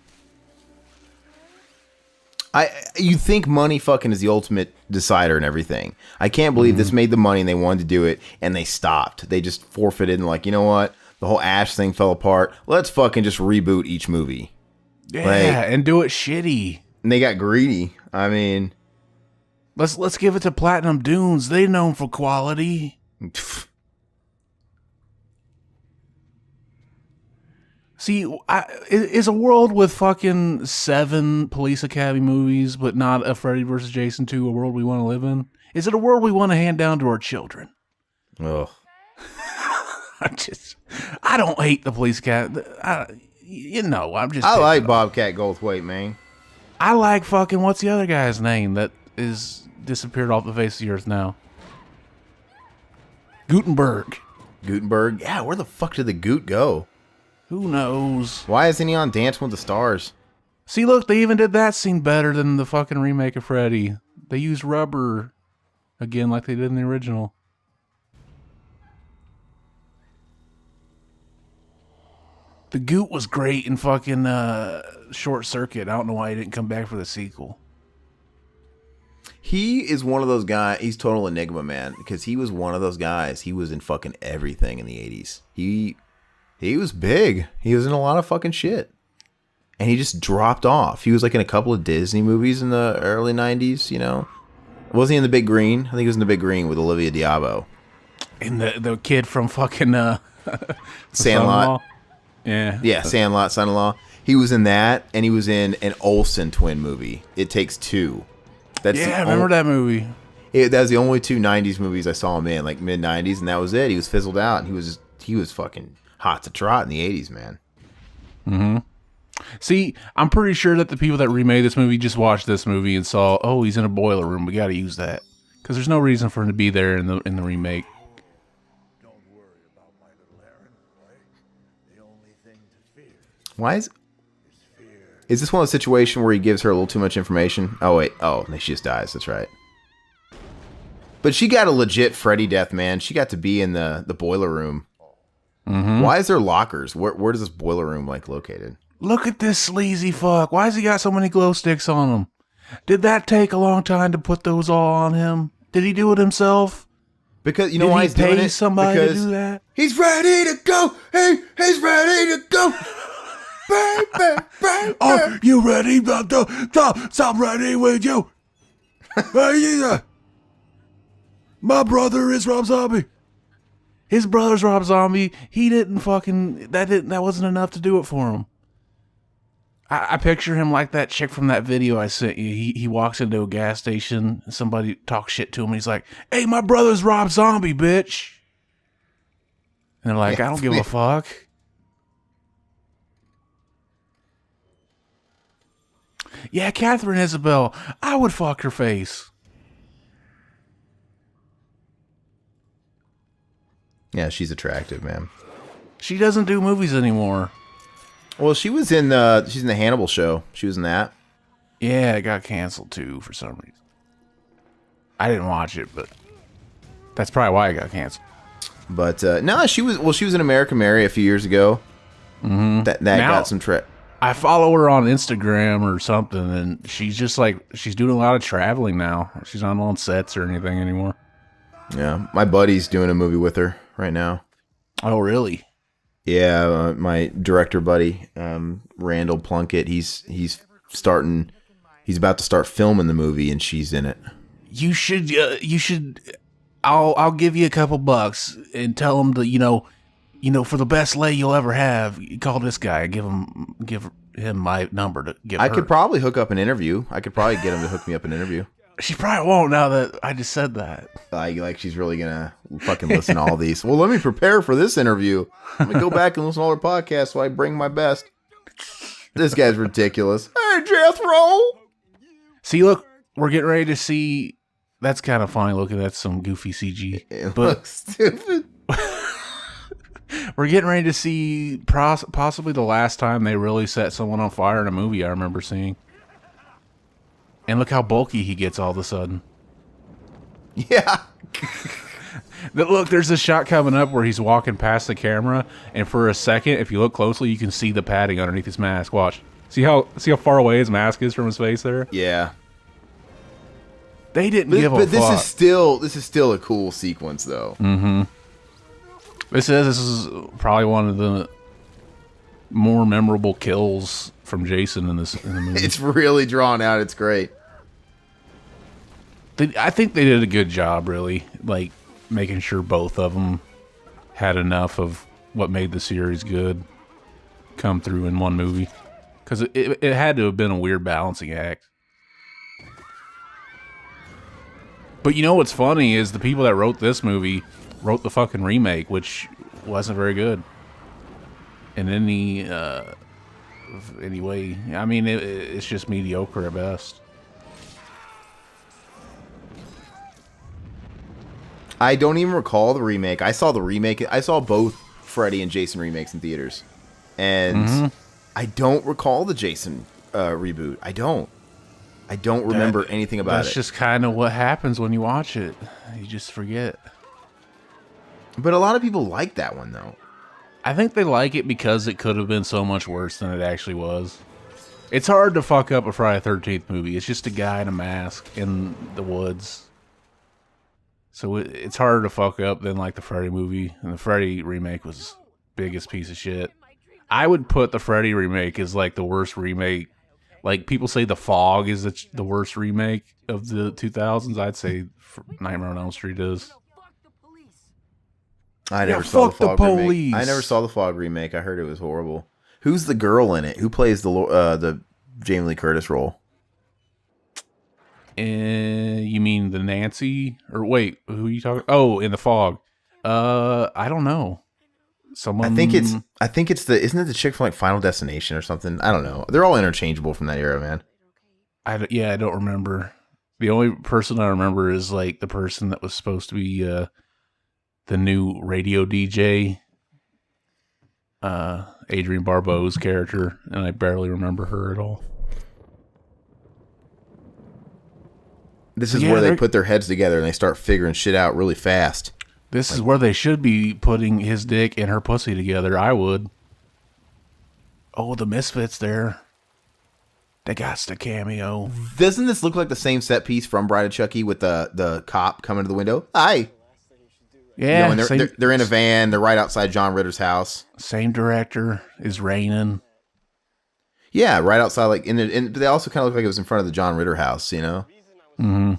You think money fucking is the ultimate decider and everything. I can't believe this made the money and they wanted to do it and they stopped. They just forfeited and like, you know what? The whole Ash thing fell apart. Let's fucking just reboot each movie. Yeah, and do it shitty. And they got greedy. I mean, let's give it to Platinum Dunes. They're known for quality. See, is a world with fucking 7 Police Academy movies, but not a Freddy vs. Jason 2 a world we want to live in? Is it a world we want to hand down to our children? Ugh. I don't hate the police cat. I'm just. I like Bobcat Goldthwait, man. I like fucking, what's the other guy's name that is disappeared off the face of the earth now? Gutenberg. Gutenberg? Yeah, where the fuck did the Goot go? Who knows? Why isn't he on Dancing with the Stars? See, look, they even did that scene better than the fucking remake of Freddy. They used rubber again like they did in the original. The Goot was great in fucking Short Circuit. I don't know why he didn't come back for the sequel. He is one of those guys. He's total enigma, man, because he was one of those guys. He was in fucking everything in the 80s. He was big. He was in a lot of fucking shit. And he just dropped off. He was like in a couple of Disney movies in the early 90s, you know? Was he in The Big Green? I think he was in The Big Green with Olivia Diabo. And the kid from fucking Sandlot. Yeah. Yeah, Sandlot, Son-in-Law. He was in that, and he was in an Olsen twin movie, It Takes Two. I remember that movie. That was the only two 90s movies I saw him in, like mid-90s, and that was it. He was fizzled out, and he was fucking hot to trot in the 80s, man. Mm-hmm. See, I'm pretty sure that the people that remade this movie just watched this movie and saw, oh, he's in a boiler room. We got to use that because there's no reason for him to be there in the remake. Don't worry about my little Aaron, boy. The only thing to fear Why is fear. is this one of those situations where he gives her a little too much information? Oh wait, she just dies. That's right. But she got a legit Freddy death, man. She got to be in the boiler room. Mm-hmm. Why is there lockers? Where does this boiler room like located? Look at this sleazy fuck. Why has he got so many glow sticks on him? Did that take a long time to put those all on him? Did he do it himself? Because you know why he's doing it? Did he pay somebody to Because do that? he's ready to go. He's ready to go. Are you ready? I'm ready with you. My brother is Rob Zombie. His brother's Rob Zombie. He didn't fucking... That wasn't enough to do it for him. I picture him like that chick from that video I sent you. He walks into a gas station and somebody talks shit to him and he's like, hey, my brother's Rob Zombie, bitch. And they're like, I don't give a fuck. Yeah, Catherine Isabel. I would fuck her face. Yeah, she's attractive, man. She doesn't do movies anymore. Well, she's in the Hannibal show. She was in that. Yeah, it got canceled too for some reason. I didn't watch it, but that's probably why it got canceled. But no, she was in American Mary a few years ago. Mm-hmm. That got some I follow her on Instagram or something, and she's just like, she's doing a lot of traveling now. She's not on sets or anything anymore. Yeah, my buddy's doing a movie with her right now. Oh, really? Yeah, my director buddy, Randall Plunkett. He's about to start filming the movie, and she's in it. You should. I'll give you a couple bucks and tell him to for the best lay you'll ever have, call this guy. Give him my number to give. I could probably hook up an interview. I could probably get him to hook me up an interview. She probably won't now that I just said that. Like she's really gonna fucking listen to all these. Well, let me prepare for this interview. Let me go back and listen to all her podcasts so I bring my best. This guy's ridiculous. Hey, Jethro. See, look, we're getting ready to see. That's kind of funny looking at some goofy CG. It looks stupid. We're getting ready to see possibly the last time they really set someone on fire in a movie I remember seeing. And look how bulky he gets all of a sudden. Yeah. Look, there's a shot coming up where he's walking past the camera, and for a second, if you look closely, you can see the padding underneath his mask. Watch. See how far away his mask is from his face there? Yeah. They didn't give a fuck. But this is still a cool sequence, though. Mm-hmm. This is probably one of the more memorable kills from Jason in the movie. It's really drawn out. It's great. I think they did a good job, really, like making sure both of them had enough of what made the series good come through in one movie, because it had to have been a weird balancing act. But you know what's funny is the people that wrote this movie wrote the fucking remake, which wasn't very good in any way. I mean, it's just mediocre at best. I don't even recall the remake. I saw the remake. I saw both Freddy and Jason remakes in theaters, and I don't recall the Jason reboot. I don't remember anything about it. That's just kind of what happens when you watch it. You just forget. But a lot of people like that one, though. I think they like it because it could have been so much worse than it actually was. It's hard to fuck up a Friday the 13th movie. It's just a guy in a mask in the woods. So it's harder to fuck up than like the Freddy movie. And the Freddy remake was biggest piece of shit. I would put the Freddy remake as like the worst remake. Like people say The Fog is the worst remake of the 2000s. I'd say Nightmare on Elm Street is. I never saw the Fog remake. I never saw the Fog remake. I heard it was horrible. Who's the girl in it? Who plays the Jamie Lee Curtis role? You mean the Nancy? Or wait, who are you talking? Oh, in The Fog. I don't know. Someone. I think it's isn't it the chick from like Final Destination or something? I don't know. They're all interchangeable from that era, man. I don't remember. The only person I remember is like the person that was supposed to be the new radio DJ, Adrienne Barbeau's character, and I barely remember her at all. This is where they put their heads together and they start figuring shit out really fast. This is where they should be putting his dick and her pussy together. I would. Oh, the Misfits there. They got the cameo. Doesn't this look like the same set piece from Bride of Chucky with the cop coming to the window? Hi. Yeah. You know, and they're in a van. They're right outside John Ritter's house. Same director. Is raining. Yeah, right outside. Like but they also kind of look like it was in front of the John Ritter house, you know? Mm-hmm.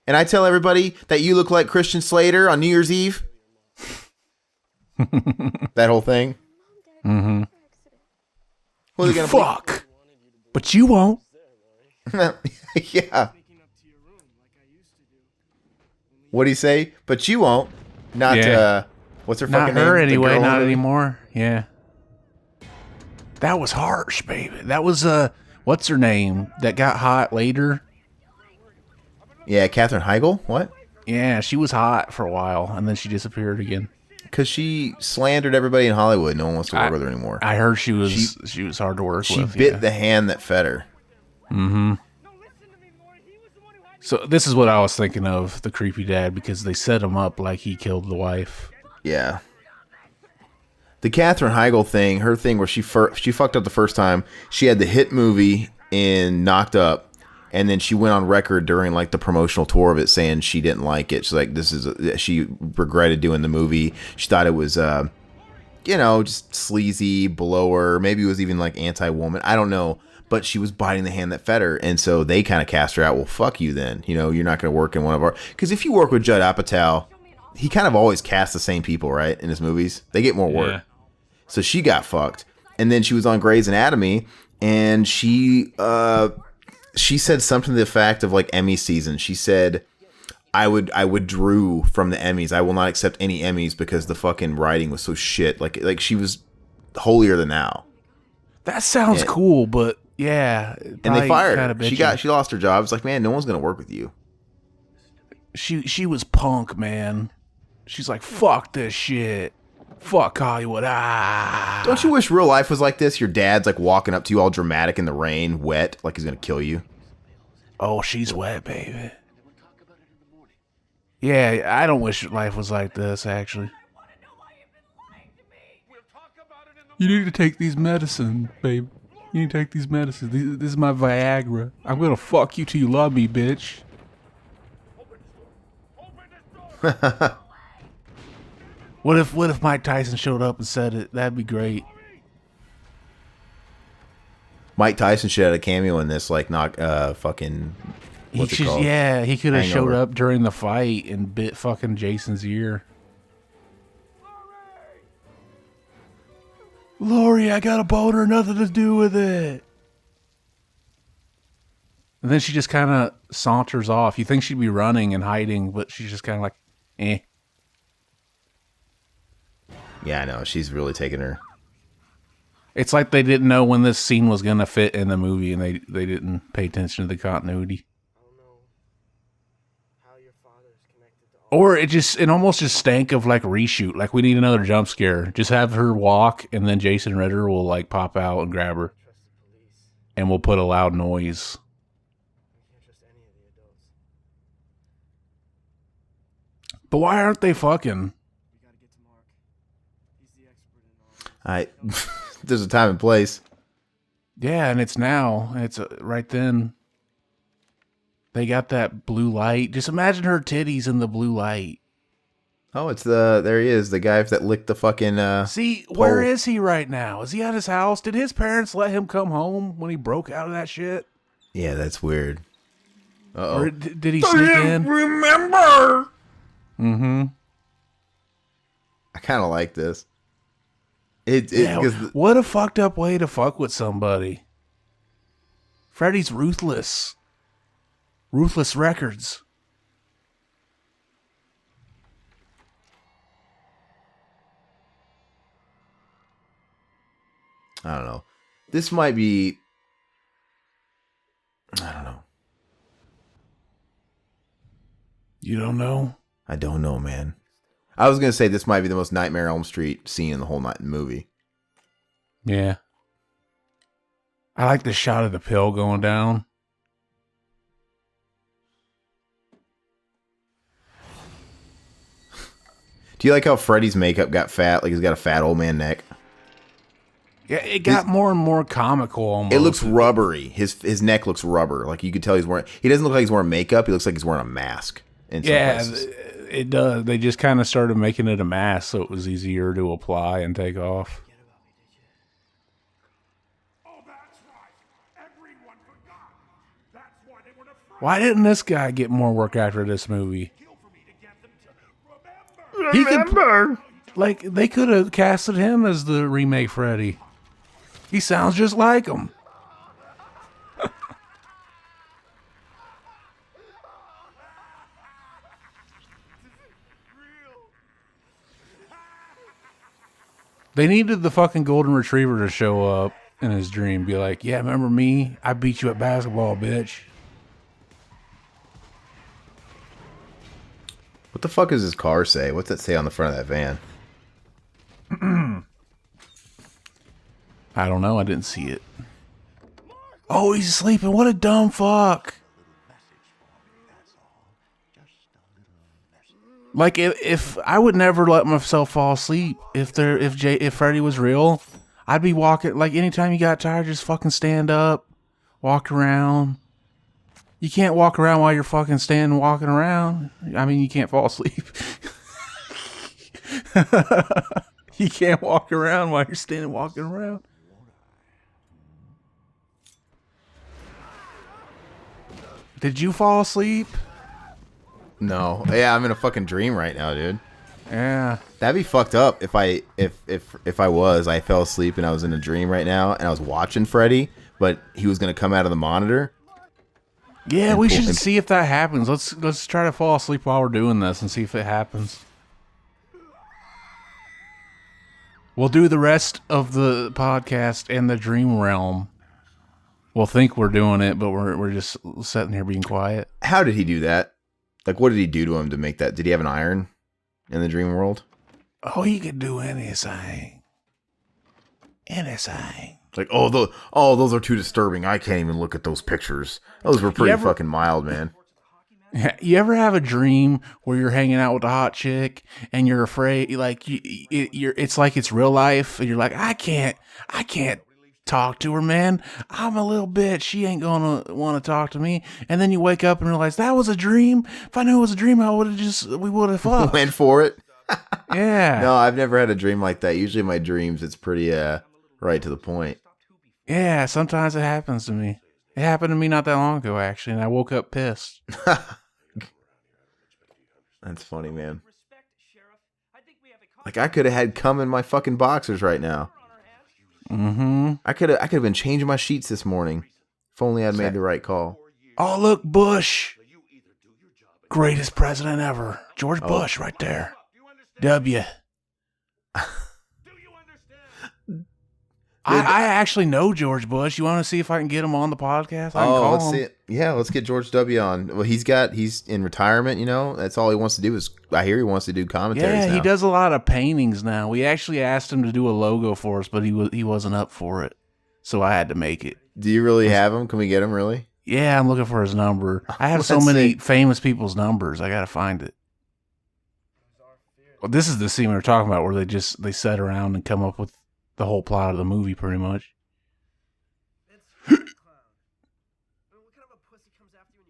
And I tell everybody that you look like Christian Slater on New Year's Eve. That whole thing. Mm-hmm. What are they gonna fuck. But you won't. Yeah. What do you say? But you won't. Not what's her fucking name? Not her anyway, not movie? anymore. Yeah. That was harsh, baby. That was what's her name? That got hot later. Yeah, Katherine Heigl? What? Yeah, she was hot for a while, and then she disappeared again. Because she slandered everybody in Hollywood. No one wants to work with her anymore. I heard she was hard to work with. She bit the hand that fed her. Mm-hmm. So this is what I was thinking of, the creepy dad, because they set him up like he killed the wife. Yeah. The Katherine Heigl thing, her thing where she fucked up the first time, she had the hit movie in Knocked Up, and then she went on record during like the promotional tour of it saying she didn't like it. She's like, she regretted doing the movie. She thought it was, just sleazy, below her. Maybe it was even like anti-woman. I don't know. But she was biting the hand that fed her. And so they kind of cast her out. Well, fuck you then. You know, you're not going to work in one of our... Because if you work with Judd Apatow, he kind of always casts the same people, right? In his movies. They get more work. Yeah. So she got fucked. And then she was on Grey's Anatomy. And she said something to the effect of like Emmy season. She said, I withdrew from the Emmys. I will not accept any Emmys because the fucking writing was so shit. Like she was holier than thou. That sounds cool, but yeah. And they fired her. She lost her job. It's like, man, no one's gonna work with you. She was punk, man. She's like, fuck this shit. Fuck Hollywood. Ah. Don't you wish real life was like this? Your dad's like walking up to you all dramatic in the rain, wet, like he's gonna kill you. Oh, she's wet, baby. Yeah, I don't wish life was like this, actually. You need to take these medicine, babe. You need to take these medicines. This is my Viagra. I'm gonna fuck you till you love me, bitch. What if Mike Tyson showed up and said it? That'd be great. Mike Tyson should have a cameo in this, like not fucking. What's it called? Yeah, he could have showed up during the fight and bit fucking Jason's ear. Lori, I got a boner, nothing to do with it. And then she just kind of saunters off. You think she'd be running and hiding, but she's just kind of like, eh. Yeah, I know. She's really taking her. It's like they didn't know when this scene was gonna fit in the movie, and they didn't pay attention to the continuity. I don't know how your father is connected to all. Or it almost just stank of like reshoot. Like we need another jump scare. Just have her walk, and then Jason Ritter will like pop out and grab her, Trust the police. and we'll put a loud noise. We can't trust any of the adults. But why aren't they fucking? We gotta get to Mark. He's the expert in all this. There's a time and place. Yeah, and it's now. It's right then. They got that blue light. Just imagine her titties in the blue light. Oh, it's there he is, the guy that licked the fucking See, where pole. is he right now? Is he at his house? Did his parents let him come home when he broke out of that shit? Yeah, that's weird. Or Uh-oh. did he sneak in? Remember? Mm-hmm. I kind of like this. Yeah, because what a fucked up way to fuck with somebody. Freddy's ruthless. Ruthless Records. I don't know. This might be. I don't know. You don't know? I don't know, man. I was gonna say this might be the most Nightmare on Elm Street scene in the whole movie. Yeah. I like the shot of the pill going down. Do you like how Freddy's makeup got fat? Like he's got a fat old man neck. Yeah, it got more and more comical almost. It looks rubbery. His neck looks rubber. Like you could tell he's wearing. He doesn't look like he's wearing makeup. He looks like he's wearing a mask. In some places. It does. They just kind of started making it a mask so it was easier to apply and take off. Oh, that's right. Everyone forgot. That's why they weren't afraid. Why didn't this guy get more work after this movie? Kill for me to get them to remember. He could, like, they could have casted him as the remake Freddy. He sounds just like him. They needed the fucking golden retriever to show up in his dream. Be like, yeah, remember me? I beat you at basketball, bitch. What the fuck does his car say? What's that say on the front of that van? I don't know. I didn't see it. Oh, he's sleeping. What a dumb fuck. Like if I would never let myself fall asleep if Freddy was real, I'd be walking like anytime you got tired, just fucking stand up, walk around. You can't walk around while you're fucking standing walking around. I mean, you can't fall asleep. You can't walk around while you're standing walking around. Did you fall asleep? No. Yeah, I'm in a fucking dream right now, dude. Yeah. That'd be fucked up if I fell asleep and I was in a dream right now and I was watching Freddy, but he was gonna come out of the monitor. Yeah, we should see if that happens. Let's try to fall asleep while we're doing this and see if it happens. We'll do the rest of the podcast in the dream realm. We'll think we're doing it, but we're just sitting here being quiet. How did he do that? Like, what did he do to him to make that? Did he have an iron in the dream world? Oh, he could do anything. Anything. Like, those are too disturbing. I can't even look at those pictures. Those were pretty fucking mild, man. You ever have a dream where you're hanging out with a hot chick and you're afraid, like it's like it's real life, and you're like, I can't talk to her, man. I'm a little bitch. She ain't gonna want to talk to me. And then you wake up and realize that was a dream. If I knew it was a dream, we would have fucked. Went for it. Yeah. No, I've never had a dream like that. Usually my dreams, it's pretty right to the point. Yeah, sometimes it happens to me. It happened to me not that long ago, actually, and I woke up pissed. That's funny, man. Like, I could have had cum in my fucking boxers right now. Mm-hmm. I could have been changing my sheets this morning if only I'd made the right call. Oh, look, Bush. Greatest president ever. George Bush right there. W. I actually know George Bush. You want to see if I can get him on the podcast? I can call let's him. see it. Yeah, let's get George W on. Well, he's in retirement. You know, that's all he wants to do is. I hear he wants to do commentaries. Yeah, now. he does a lot of paintings now. We actually asked him to do a logo for us, but he wasn't up for it, so I had to make it. Do you really have him? Can we get him? Really? Yeah, I'm looking for his number. I have so Let's many see. famous people's numbers. I gotta find it. Well, this is the scene we were talking about where they sit around and come up with the whole plot of the movie, pretty much.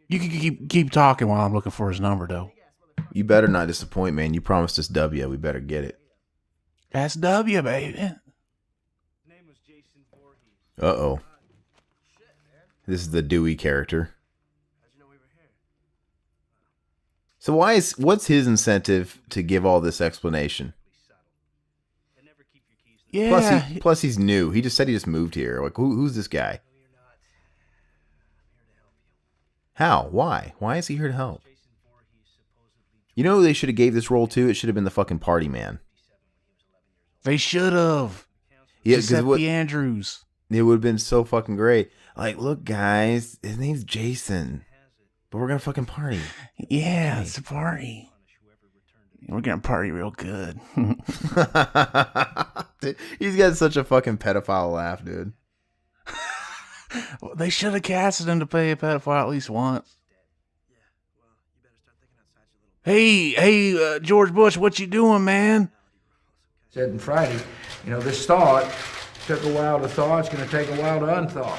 You can keep talking while I'm looking for his number, though. You better not disappoint, man. You promised us W. We better get it. That's W, baby. Uh-oh. This is the Dewey character. So what's his incentive to give all this explanation? Yeah. Plus he's new. He just said he just moved here. Like who's this guy? How? Why? Why is he here to help? You know who they should have gave this role to? It should have been the fucking party man. They should have. Yeah, Giuseppe Andrews. It would have been so fucking great. Like, look, guys, his name's Jason, but we're gonna fucking party. Yeah, it's a party. We're gonna party real good. Dude, he's got such a fucking pedophile laugh, dude. Well, they should have casted him to play a pedophile at least once. Hey, George Bush, what you doing, man? Said in Friday, this thought took a while to thaw. It's going to take a while to unthaw.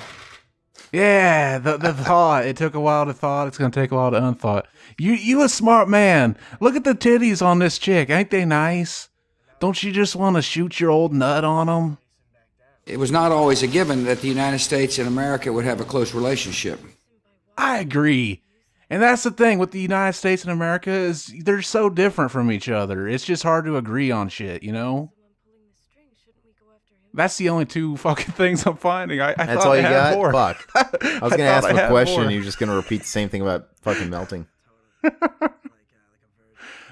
Yeah, the thought. It took a while to thaw. It's going to take a while to unthaw. You a smart man. Look at the titties on this chick. Ain't they nice? Don't you just want to shoot your old nut on them? It was not always a given that the United States and America would have a close relationship. I agree. And that's the thing with the United States and America is they're so different from each other. It's just hard to agree on shit, you know? That's the only two fucking things I'm finding. I That's thought all I you had got? more. Fuck. I was gonna ask thought him I a had question. more. You're just gonna repeat the same thing about fucking melting.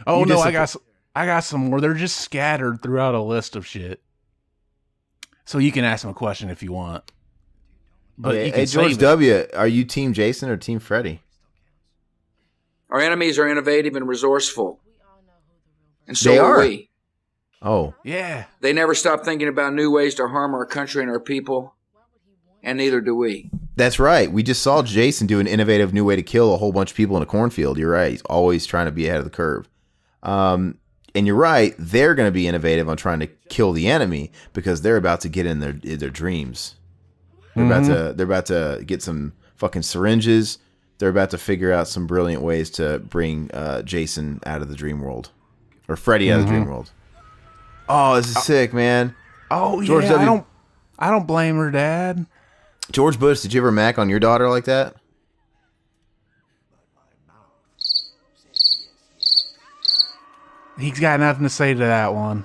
Oh You no, just- I got some more. They're just scattered throughout a list of shit. So you can ask them a question if you want. But Yeah, you can hey, George save it. W., are you Team Jason or Team Freddy? Our enemies are innovative and resourceful. And so They are are. we. Oh, Yeah. They never stop thinking about new ways to harm our country and our people, and neither do we. that's right. We just saw Jason do an innovative new way to kill a whole bunch of people in a cornfield. You're right. He's always trying to be ahead of the curve. And you're right. They're going to be innovative on trying to kill the enemy because they're about to get in their dreams. They're about to get some fucking syringes. They're about to figure out some brilliant ways to bring Jason out of the dream world, or Freddy out of the dream world. Oh, this is sick, man. Oh George yeah. W. I don't blame her, Dad. George Bush, did you ever mac on your daughter like that? He's got nothing to say to that one.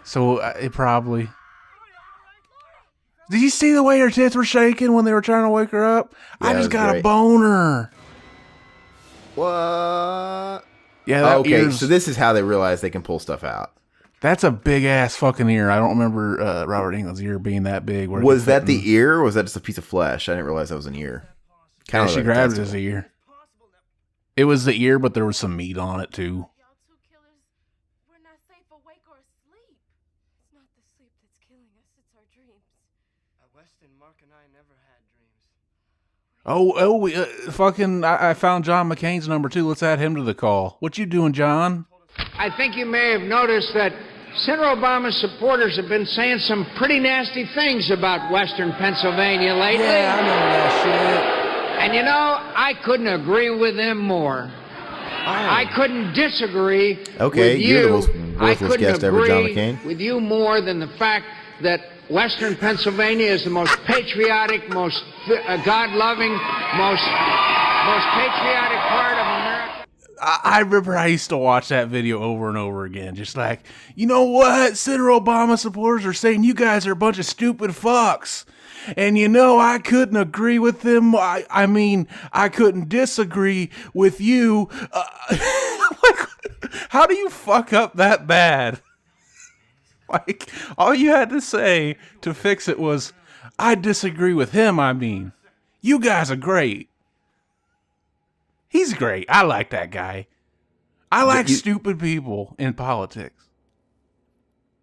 So it probably. Did you see the way her tits were shaking when they were trying to wake her up? Yeah, I it just was got great. a boner. What? Yeah, that Okay, ear's- so this is how they realize they can pull stuff out. that's a big ass fucking ear. I don't remember Robert England's ear being that big. Where Was that the ear, or was that just a piece of flesh? I didn't realize that was an ear. Yeah, Kinda she like grabbed that's- his ear. It was the ear, but there was some meat on it too. Y'all two killers, we're not safe awake or asleep. It's not the sleep that's killing us, it's our dreams. Weston, Mark, and I never had dreams. I found John McCain's number too. Let's add him to the call. What you doing, John? I think you may have noticed that Senator Obama's supporters have been saying some pretty nasty things about Western Pennsylvania lately. Yeah, I remember that shit. And I couldn't agree with them more. I couldn't disagree Okay, with you're you. the most I worthless couldn't guest ever, John agree McCain. with you more than the fact that Western Pennsylvania is the most patriotic, most God-loving, most patriotic part of America. I remember I used to watch that video over and over again. Just like, you know what? Senator Obama supporters are saying you guys are a bunch of stupid fucks. And I couldn't agree with them. I mean, I couldn't disagree with you. Like, how do you fuck up that bad? Like, all you had to say to fix it was, I disagree with him, I mean. You guys are great. He's great. I like that guy. I like stupid people in politics.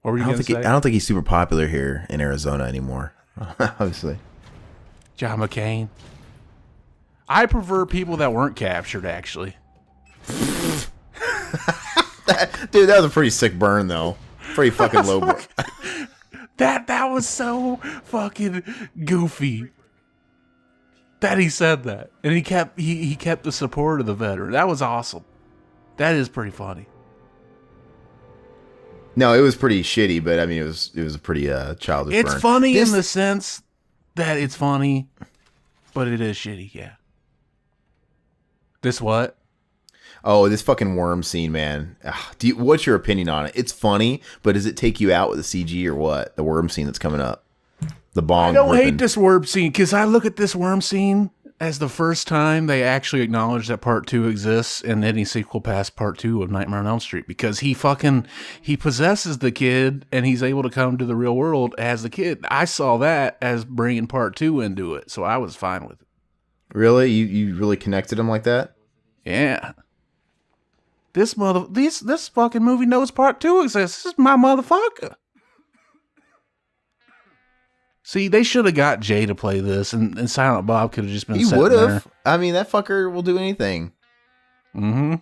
What were you going to say? I don't think he's super popular here in Arizona anymore, obviously. John McCain. I prefer people that weren't captured, actually. Dude, that was a pretty sick burn, though. Pretty fucking low burn. That was so fucking goofy that he said that, and he kept the support of the veteran. That was awesome. That is pretty funny. No, it was pretty shitty, but I mean, it was a pretty childish burn. It's funny in the sense that it's funny, but it is shitty. Yeah. This what? Oh, this fucking worm scene, man. Ugh, what's your opinion on it? It's funny, but does it take you out with the CG or what? The worm scene that's coming up. The bong. I don't ripping. hate this worm scene because I look at this worm scene as the first time they actually acknowledge that part 2 exists in any sequel past part 2 of Nightmare on Elm Street, because he possesses the kid and he's able to come to the real world as the kid. I saw that as bringing part 2 into it, so I was fine with it. Really? You really connected him like that? Yeah. This fucking movie knows part 2 exists. This is my motherfucker. See, they should have got Jay to play this, and Silent Bob could have just been. He would have. I mean, that fucker will do anything. Mm-hmm.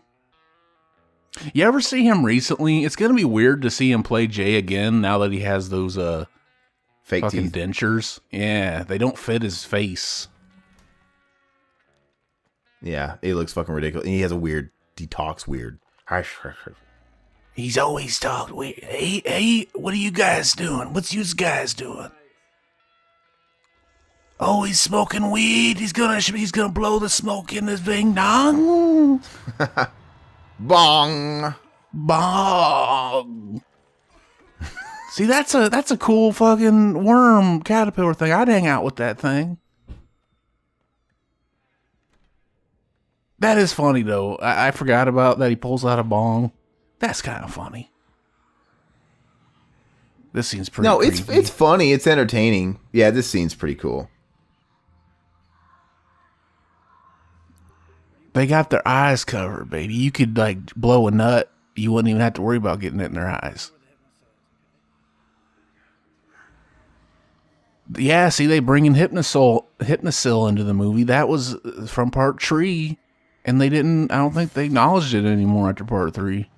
You ever see him recently? It's gonna be weird to see him play Jay again now that he has those fake fucking teeth dentures. Yeah, they don't fit his face. Yeah, he looks fucking ridiculous. And he talks weird. He's always talked weird. Hey, what are you guys doing? What's you guys doing? Oh, he's smoking weed. He's gonna blow the smoke in his bing dong. Bong. Bong. See, that's a cool fucking worm caterpillar thing. I'd hang out with that thing. That is funny, though. I forgot about that. He pulls out a bong. That's kind of funny. This scene's pretty creepy. It's funny. It's entertaining. Yeah, this scene's pretty cool. They got their eyes covered, baby. You could, like, blow a nut. You wouldn't even have to worry about getting it in their eyes. Yeah, see, they bringing Hypnosil into the movie. That was from part 3. And I don't think they acknowledged it anymore after part 3.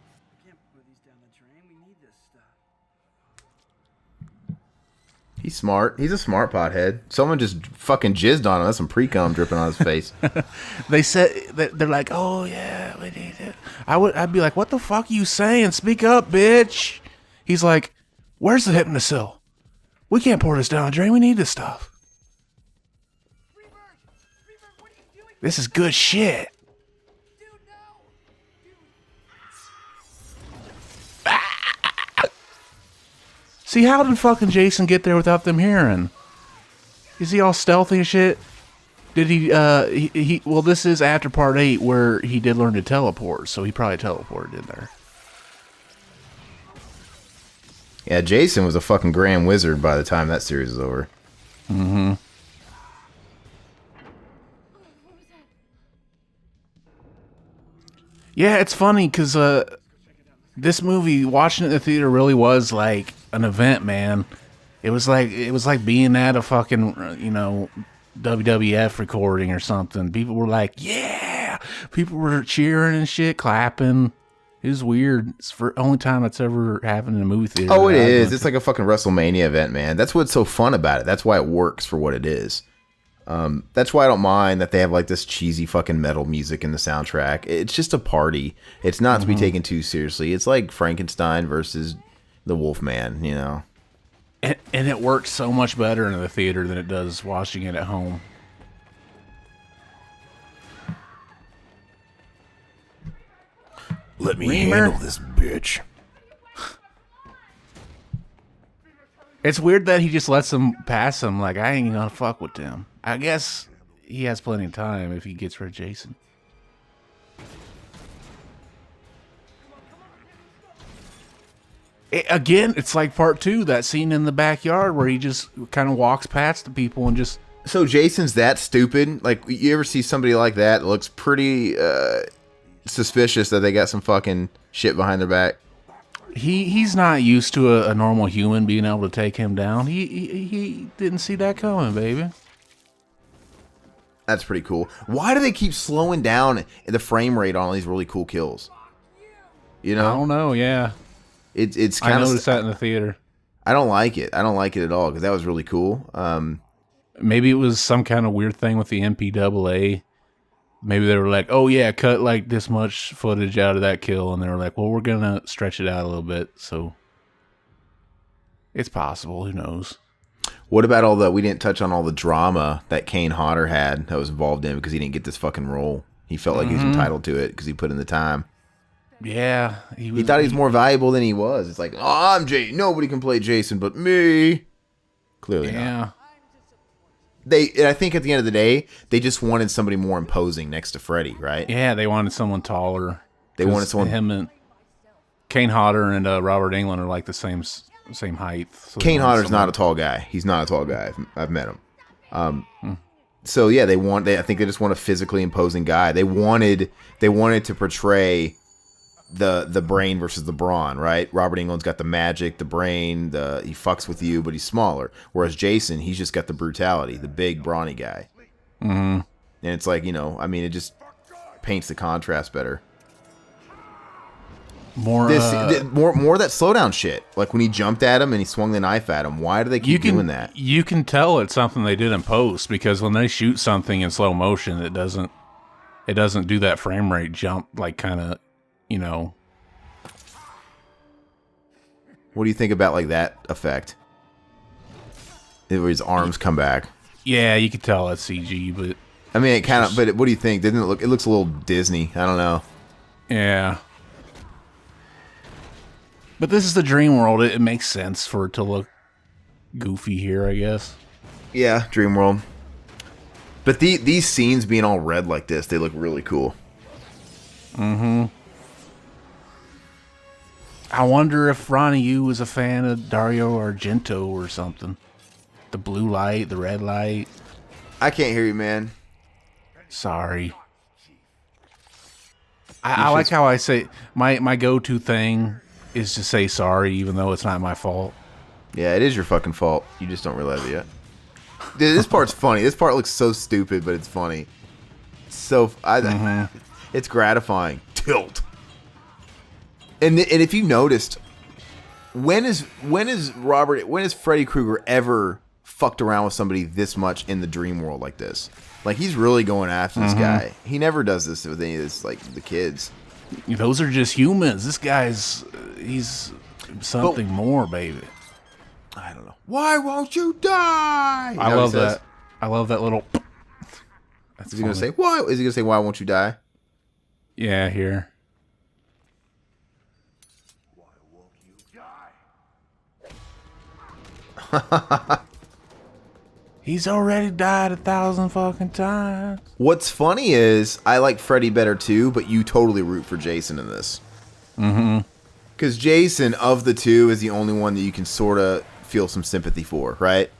He's smart. He's a smart pothead. Someone just fucking jizzed on him. That's some pre-cum dripping on his face. They said that they're like, oh yeah, we need it. I'd be like, what the fuck are you saying? Speak up, bitch. He's like, where's the Hypnosil? We can't pour this down the drain. We need this stuff. This is good shit. See, how did fucking Jason get there without them hearing? Is he all stealthy and shit? Did he, well, this is after part 8 where he did learn to teleport, so he probably teleported in there. Yeah, Jason was a fucking grand wizard by the time that series is over. Mm-hmm. Yeah, it's funny because this movie, watching it in the theater, really was like an event, man. It was like being at a fucking, WWF recording or something. People were like, yeah! People were cheering and shit, clapping. It was weird. It's the only time that's ever happened in a movie theater. Oh, it is. It's like a fucking WrestleMania event, man. That's what's so fun about it. That's why it works for what it is. That's why I don't mind that they have like this cheesy fucking metal music in the soundtrack. It's just a party. It's not to be taken too seriously. It's like Frankenstein versus the Wolfman, you know? And it works so much better in the theater than it does watching it at home. Let me handle this bitch. It's weird that he just lets them pass him. Like, I ain't gonna fuck with them. I guess he has plenty of time if he gets rid of Jason. Again, it's like part 2, that scene in the backyard where he just kind of walks past the people and just... So Jason's that stupid? Like, you ever see somebody like that looks pretty suspicious that they got some fucking shit behind their back? He's not used to a normal human being able to take him down. He didn't see that coming, baby. That's pretty cool. Why do they keep slowing down the frame rate on all these really cool kills? You know? I don't know, yeah. It's kind of... I noticed that in the theater. I don't like it. I don't like it at all, because that was really cool. Maybe it was some kind of weird thing with the MPAA. Maybe they were like, oh yeah, cut like this much footage out of that kill. And they were like, well, we're going to stretch it out a little bit. So it's possible. Who knows? What about we didn't touch on all the drama that Kane Hodder had that was involved in it because he didn't get this fucking role. He felt like he was entitled to it because he put in the time. Yeah. He thought he was more valuable than he was. It's like, oh, I'm Jay. Nobody can play Jason but me. Clearly not. I think at the end of the day, they just wanted somebody more imposing next to Freddy, right? Yeah, they wanted someone taller. They wanted someone... Him and Kane Hodder and Robert Englund are like the same height. So Kane Hodder's not a tall guy. He's not a tall guy. I've met him. So yeah, I think they just want a physically imposing guy. They wanted to portray the brain versus the brawn, right? Robert Englund's got the magic, the brain, he fucks with you, but he's smaller. Whereas Jason, he's just got the brutality, the big brawny guy. Mm-hmm. And it's like, it just paints the contrast better. More of that slowdown shit. Like when he jumped at him and he swung the knife at him. Why do they keep doing that? You can tell it's something they did in post, because when they shoot something in slow motion, it doesn't do that frame rate jump, like kind of, What do you think about like that effect? Where his arms come back. Yeah, you could tell that's CG, but I mean, it kind of. But what do you think? Doesn't it look? It looks a little Disney. I don't know. Yeah. But this is the dream world. It makes sense for it to look goofy here, I guess. Yeah, dream world. But these scenes being all red like this, they look really cool. Mm-hmm. I wonder if Ronnie Yu was a fan of Dario Argento or something. The blue light, the red light. I can't hear you, man. Sorry. I like how I say my go-to thing is to say sorry, even though it's not my fault. Yeah, it is your fucking fault. You just don't realize it yet. Dude, this part's funny. This part looks so stupid, but it's funny. It's gratifying. Tilt. And if you noticed, when is Freddy Krueger ever fucked around with somebody this much in the dream world like this? Like, he's really going after this guy. He never does this with any of this, like the kids. Those are just humans. This he's something more, baby. I don't know. Why won't you die? I love that. I love that little. Is he gonna say why? Is he gonna say why won't you die? Yeah, here. Why won't you die? He's already died 1,000 fucking times. What's funny is I like Freddy better too, but you totally root for Jason in this. Mm-hmm. Because Jason, of the two, is the only one that you can sort of feel some sympathy for, right?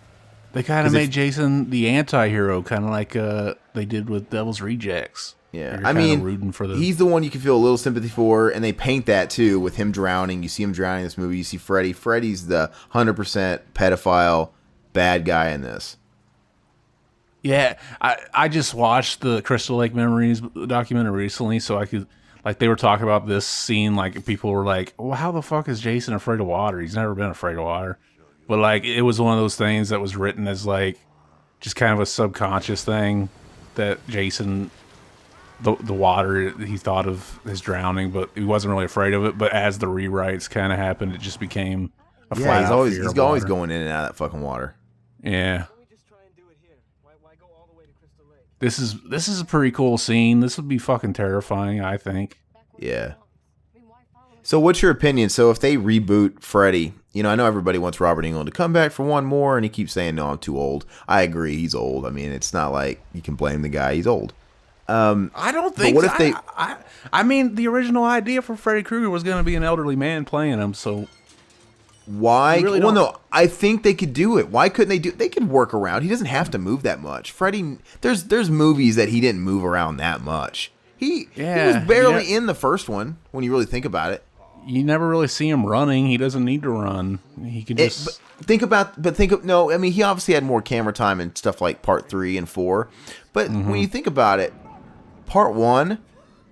They kind of made Jason the anti-hero, kind of like they did with Devil's Rejects. Yeah, I mean, rooting for he's the one you can feel a little sympathy for, and they paint that too with him drowning. You see him drowning in this movie. You see Freddy. Freddy's the 100% pedophile bad guy in this. Yeah, I just watched the Crystal Lake Memories documentary recently, so I could, like, they were talking about this scene, like, people were like, well, how the fuck is Jason afraid of water? He's never been afraid of water. But, like, it was one of those things that was written as, like, just kind of a subconscious thing that Jason, the water, he thought of his drowning, but he wasn't really afraid of it. But as the rewrites kind of happened, it just became a flat he's always going in and out of that fucking water. Yeah. This is a pretty cool scene. This would be fucking terrifying, I think. Yeah. So what's your opinion? So if they reboot Freddy, I know everybody wants Robert Englund to come back for one more, and he keeps saying, no, I'm too old. I agree, he's old. I mean, it's not like you can blame the guy. He's old. I don't think what if they... I mean, the original idea for Freddy Krueger was going to be an elderly man playing him, so... Why? You really well, don't- no, I think they could do it. Why couldn't they do? They could work around. He doesn't have to move that much. Freddy, there's movies that he didn't move around that much. He was barely in the first one when you really think about it. You never really see him running. He doesn't need to run. He could just no. I mean, he obviously had more camera time and stuff like part 3 and 4. But when you think about it, part 1.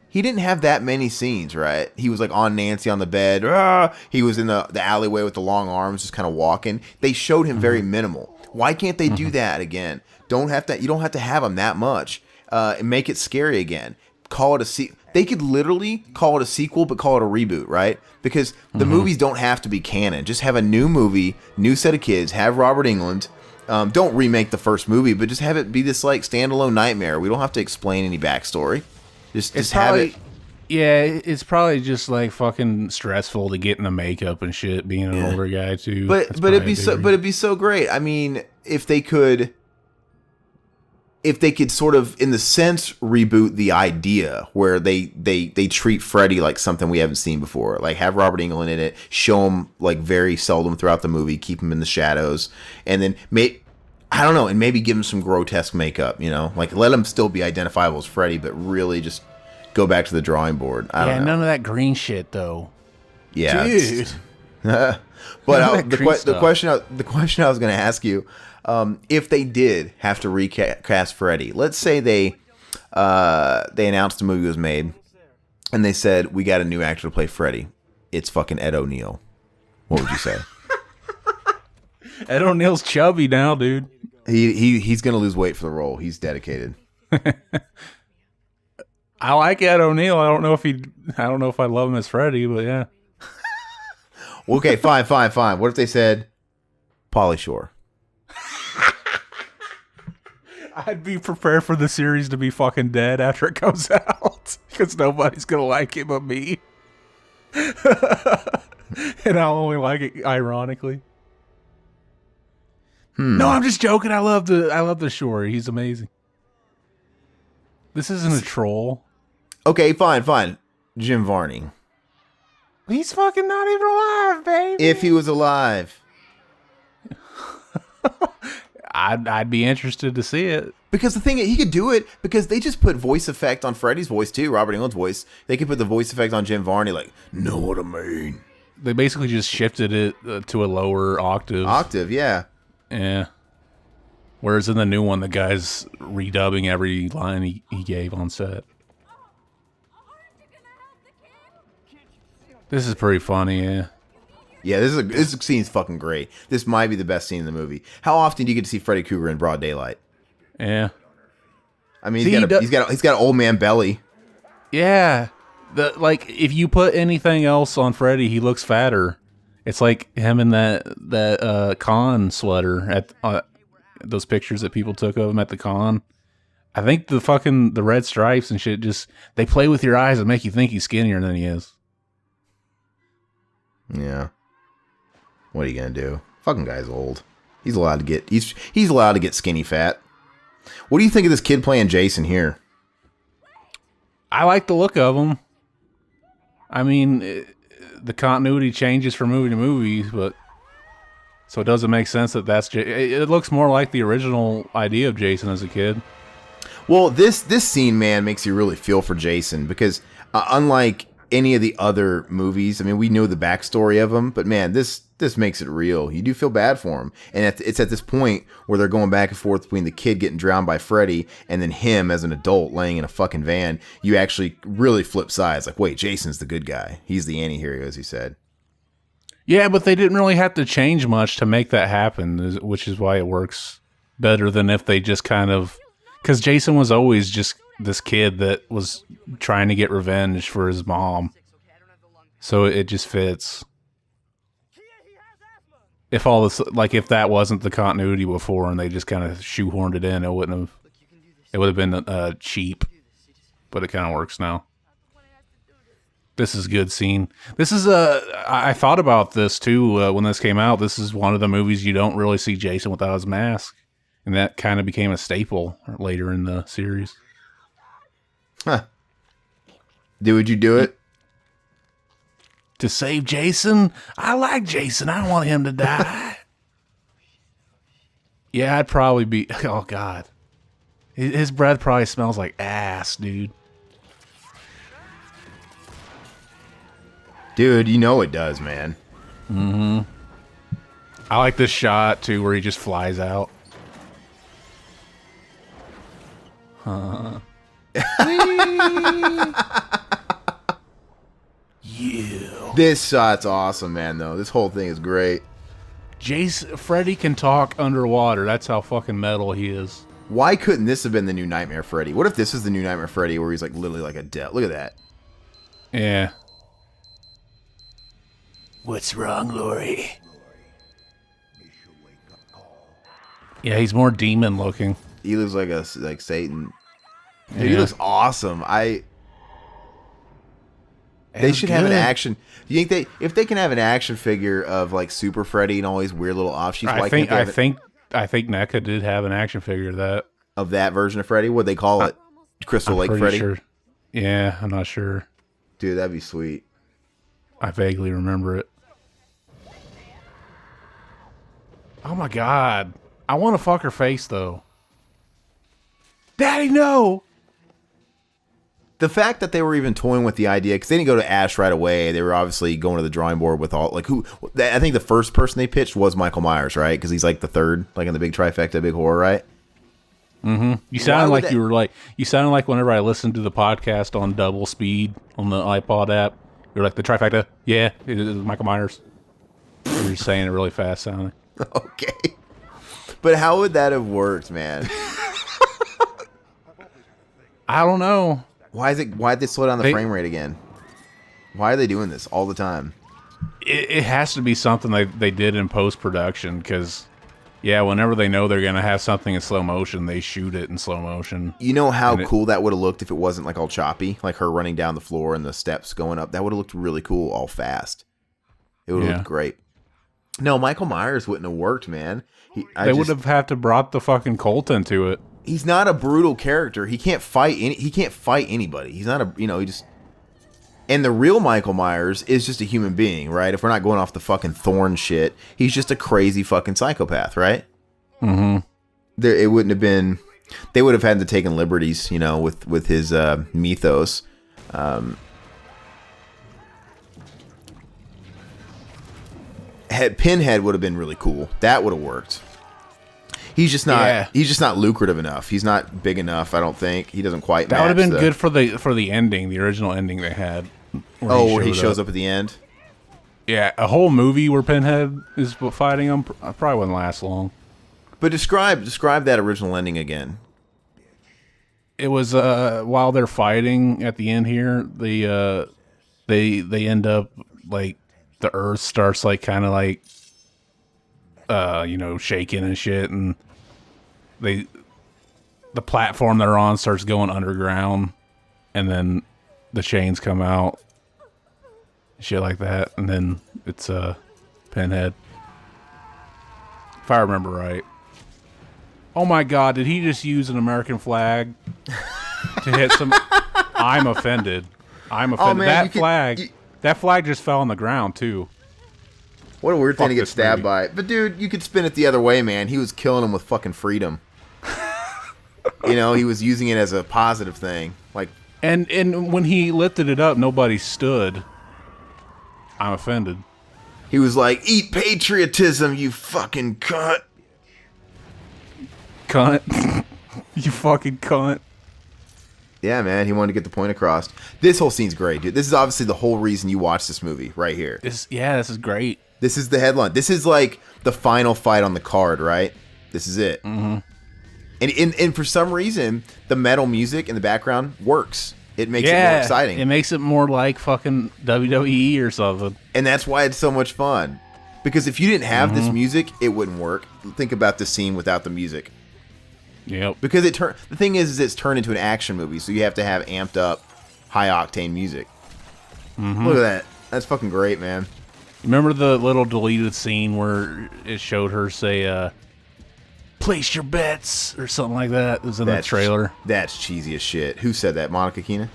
He didn't have that many scenes, right? He was like on Nancy on the bed. He was in the alleyway with the long arms, just kind of walking. They showed him very minimal. Why can't they do that again? You don't have to have him that much. And make it scary again. Call it a They could literally call it a sequel, but call it a reboot, right? Because the movies don't have to be canon. Just have a new movie, new set of kids. Have Robert Englund. Don't remake the first movie, but just have it be this like standalone nightmare. We don't have to explain any backstory. Just have it. Yeah, it's probably just like fucking stressful to get in the makeup and shit, being an older guy too. But it'd be so great. I mean, if they could sort of, in the sense, reboot the idea where they treat Freddy like something we haven't seen before, like have Robert Englund in it, show him like very seldom throughout the movie, keep him in the shadows, and then I don't know, and maybe give him some grotesque makeup, like let him still be identifiable as Freddy, but really just go back to the drawing board. I don't know. None of that green shit though. Yeah, dude. But the question I was going to ask you, if they did have to recast Freddy, let's say they announced the movie was made, and they said we got a new actor to play Freddy. It's fucking Ed O'Neill. What would you say? Ed O'Neill's chubby now, dude. He's gonna lose weight for the role. He's dedicated. I like Ed O'Neill. I don't know if I love him as Freddy, but yeah. Okay, fine. What if they said Pauly Shore? I'd be prepared for the series to be fucking dead after it comes out, because nobody's gonna like it but me. And I'll only like it ironically. No, I'm just joking. I love the Shore. He's amazing. This isn't a troll. Okay, fine. Jim Varney. He's fucking not even alive, baby. If he was alive. I'd be interested to see it. Because the thing is, he could do it because they just put voice effect on Freddy's voice too, Robert Englund's voice. They could put the voice effect on Jim Varney, like, know what I mean. They basically just shifted it to a lower octave. Yeah. Yeah. Whereas in the new one, the guy's redubbing every line he gave on set. This is pretty funny, yeah. Yeah, this scene's fucking great. This might be the best scene in the movie. How often do you get to see Freddy Krueger in broad daylight? Yeah. I mean, he's got an old man belly. Yeah. If you put anything else on Freddy, he looks fatter. It's like him in that con sweater at those pictures that people took of him at the con. I think the red stripes and shit they play with your eyes and make you think he's skinnier than he is. Yeah. What are you gonna do? Fucking guy's old. He's allowed to get skinny fat. What do you think of this kid playing Jason here? I like the look of him. I mean, the continuity changes from movie to movie, but so it doesn't make sense that it looks more like the original idea of Jason as a kid. Well, this scene, man, makes you really feel for Jason because unlike any of the other movies, I mean, we know the backstory of him, but man, this makes it real. You do feel bad for him, and it's at this point where they're going back and forth between the kid getting drowned by Freddy and then him as an adult laying in a fucking van. You actually really flip sides, like, wait, Jason's the good guy. He's the anti-hero, as he said. Yeah, but they didn't really have to change much to make that happen, which is why it works better than if they just kind of... Because Jason was always just this kid that was trying to get revenge for his mom. So it just fits. If all this, if that wasn't the continuity before and they just kind of shoehorned it in, it would have been cheap. But it kind of works now. This is a good scene. This is I thought about this too when this came out. This is one of the movies you don't really see Jason without his mask. And that kind of became a staple later in the series. Huh. Would you do it? to save Jason. I like Jason. I don't want him to die. Yeah, I'd probably be. Oh God, his breath probably smells like ass, dude. Dude, you know it does, man. Mm-hmm. I like this shot too, where he just flies out. Yeah. This shot's awesome, man. Though this whole thing is great. Freddy can talk underwater. That's how fucking metal he is. Why couldn't this have been the new Nightmare Freddy? What if this is the new Nightmare Freddy, where he's like literally like a death? Look at that. Yeah. What's wrong, Lori? Yeah, he's more demon looking. He looks like Satan. Dude, Yeah. he looks awesome. They should have an action. Do you think if they can have an action figure of like Super Freddy and all these weird little offshoots? I think NECA did have an action figure of that version of Freddy. What'd they call it? Crystal Lake Freddy. Sure. Yeah, I'm not sure. Dude, that'd be sweet. I vaguely remember it. Oh my God. I want to fuck her face though. Daddy, no. The fact that they were even toying with the idea, because they didn't go to Ash right away. They were obviously going to the drawing board with all, like, who, I think the first person they pitched was Michael Myers, right? Because he's like the third, like in the big trifecta, big horror, right? Mm-hmm. You sounded like whenever I listened to the podcast on double speed on the iPod app, you're like the trifecta. Yeah, it is Michael Myers. You're just saying it really fast sounding. Okay. But how would that have worked, man? I don't know. Why'd they slow down the frame rate again? Why are they doing this all the time? It has to be something they did in post-production, because, yeah, whenever they know they're going to have something in slow motion, they shoot it in slow motion. You know how cool that would have looked if it wasn't like all choppy, like her running down the floor and the steps going up? That would have looked really cool all fast. It would have looked great. No, Michael Myers wouldn't have worked, man. They would have had to brought the fucking Colt into it. He's not a brutal character. He can't fight anybody. He's not a, he just. And the real Michael Myers is just a human being, right? If we're not going off the fucking Thorn shit, he's just a crazy fucking psychopath, right? Mm-hmm. It wouldn't have been. They would have had to taken liberties, with his mythos. Pinhead would have been really cool. That would have worked. He's just not. Yeah. He's just not lucrative enough. He's not big enough. I don't think he doesn't quite. That would have been good for the ending, the original ending they had. Where he shows up at the end. Yeah, a whole movie where Pinhead is fighting him probably wouldn't last long. But describe that original ending again. It was while they're fighting at the end here, they end up like the earth starts like kind of like shaking and shit, and the platform they're on starts going underground, and then the chains come out, shit like that, and then it's Pinhead, if I remember right. Oh my God, did he just use an American flag to hit some? I'm offended. Oh, man, that flag just fell on the ground too. What a weird thing to get stabbed by. But dude, you could spin it the other way, man. He was killing him with fucking freedom. He was using it as a positive thing. Like, and when he lifted it up, nobody stood. I'm offended. He was like, "Eat patriotism, you fucking cunt." Cunt. You fucking cunt. Yeah, man, he wanted to get the point across. This whole scene's great, dude. This is obviously the whole reason you watch this movie right here. This is great. This is the headline. This is like the final fight on the card, right? This is it. Mm-hmm. And for some reason, the metal music in the background works. It makes it more exciting. It makes it more like fucking WWE or something. And that's why it's so much fun. Because if you didn't have this music, it wouldn't work. Think about the scene without the music. Yep. Because the thing is it's turned into an action movie, so you have to have amped up, high octane music. Mm-hmm. Look at that. That's fucking great, man. Remember the little deleted scene where it showed her say, "Place your bets" or something like that? It was in the trailer. That's cheesy as shit. Who said that? Monica Keena?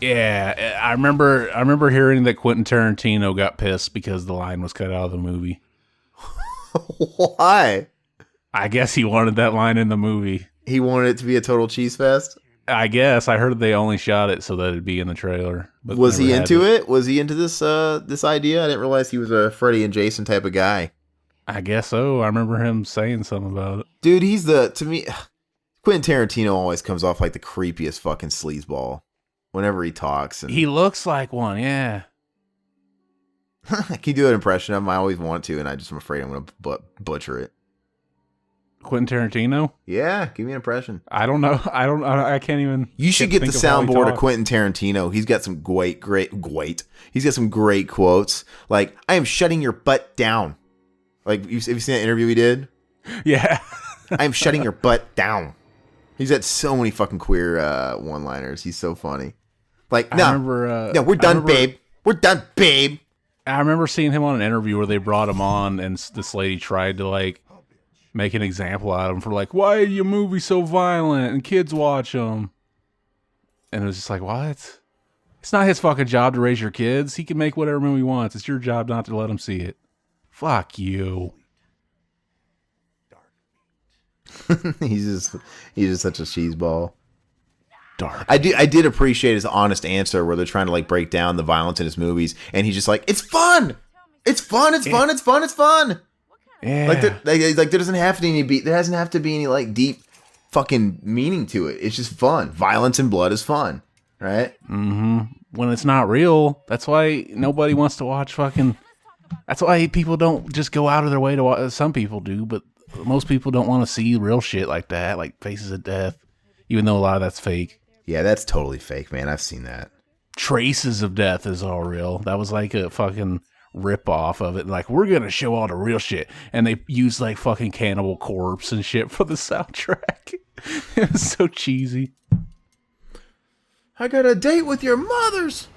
Yeah, I remember hearing that Quentin Tarantino got pissed because the line was cut out of the movie. Why? I guess he wanted that line in the movie. He wanted it to be a total cheese fest? I guess. I heard they only shot it so that it'd be in the trailer. But Was he into it? Was he into this this idea? I didn't realize he was a Freddy and Jason type of guy. I guess so. I remember him saying something about it. Dude, to me, Quentin Tarantino always comes off like the creepiest fucking sleazeball whenever he talks. And He looks like one, yeah. Can you do an impression of him? I always want to, and I'm afraid I'm going to butcher it. Quentin Tarantino? Yeah, give me an impression. I don't know. I can't even. You should get the soundboard of Quentin Tarantino. He's got some great. He's got some great quotes. Like, I am shutting your butt down. Like, have you seen that interview he did? Yeah. I am shutting your butt down. He's got so many fucking queer one-liners. He's so funny. Like, no, we're done, babe. We're done, babe. I remember seeing him on an interview where they brought him on, and this lady tried to, like, make an example out of him for, like, why are your movies so violent and kids watch them? And it was just like, what? It's not his fucking job to raise your kids. He can make whatever movie he wants. It's your job not to let him see it. Fuck you. He's just such a cheeseball. Dark. I did appreciate his honest answer where they're trying to like break down the violence in his movies, and he's just like, it's fun. It's fun. It's fun. It's fun. It's fun. Yeah. Like there doesn't have to be there doesn't have to be any like deep fucking meaning to it. It's just fun. Violence and blood is fun, right? Mm-hmm. When it's not real, that's why nobody wants to watch fucking. That's why people don't just go out of their way to watch. Some people do, but most people don't want to see real shit like that, like Faces of Death, even though a lot of that's fake. Yeah, that's totally fake, man. I've seen that. Traces of Death is all real. That was like a fucking rip-off of it. Like, we're gonna show all the real shit, and they used like fucking Cannibal Corpse and shit for the soundtrack. It was so cheesy. I got a date with your mother's.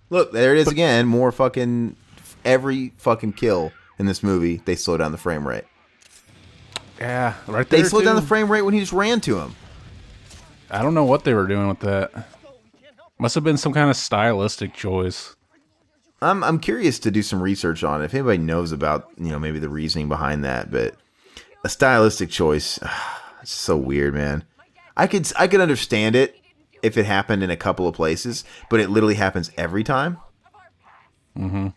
Look, there it is again. More fucking every fucking kill in this movie. They slow down the frame rate. Yeah, right there. They slowed down the frame rate when he just ran to him. I don't know what they were doing with that. Must have been some kind of stylistic choice. I'm curious to do some research on it. If anybody knows about, maybe the reasoning behind that, but a stylistic choice, it's so weird, man. I could understand it if it happened in a couple of places, but it literally happens every time. Mm-hmm.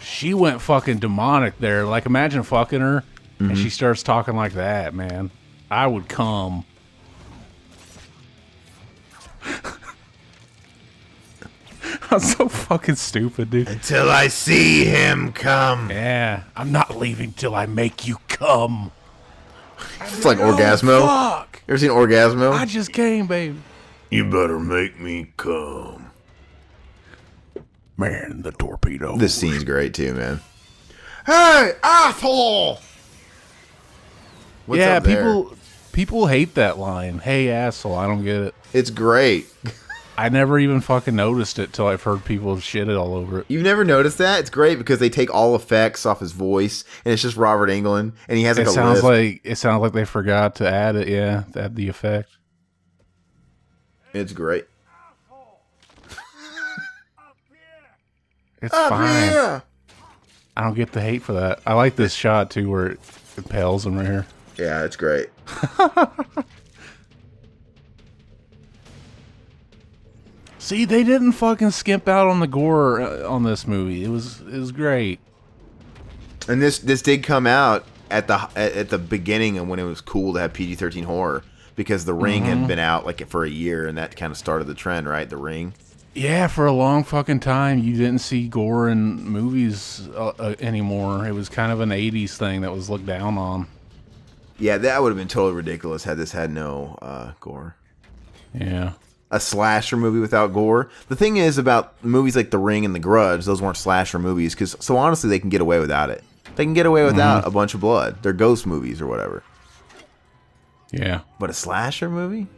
She went fucking demonic there. Like, imagine fucking her and she starts talking like that, man. I would come. I'm so fucking stupid, dude. Until I see him come. Yeah, I'm not leaving till I make you come. It's like Orgasmo. Fuck. You ever seen Orgasmo? I just came, baby. You better make me come. Man, the torpedo. This scene's great too, man. Hey, asshole! What's yeah, up there? people hate that line. Hey, asshole. I don't get it. It's great. I never even fucking noticed it till I've heard people shit it all over it. You've never noticed that? It's great because they take all effects off his voice, and it's just Robert Englund, and he has like it a sounds lisp. It sounds like they forgot to add it. Yeah, to add the effect. It's great. It's fine. Here. I don't get the hate for that. I like this shot too, where it impales him right here. Yeah, it's great. See, they didn't fucking skimp out on the gore on this movie. It was great. And this did come out at the beginning of when it was cool to have PG-13 horror, because The Ring had been out like for a year, and that kind of started the trend, right? The Ring. Yeah, for a long fucking time, you didn't see gore in movies anymore. It was kind of an 80s thing that was looked down on. Yeah, that would have been totally ridiculous had this had no gore. Yeah. A slasher movie without gore. The thing is about movies like The Ring and The Grudge, those weren't slasher movies, because so honestly, they can get away without it. They can get away without a bunch of blood. They're ghost movies or whatever. Yeah. But a slasher movie?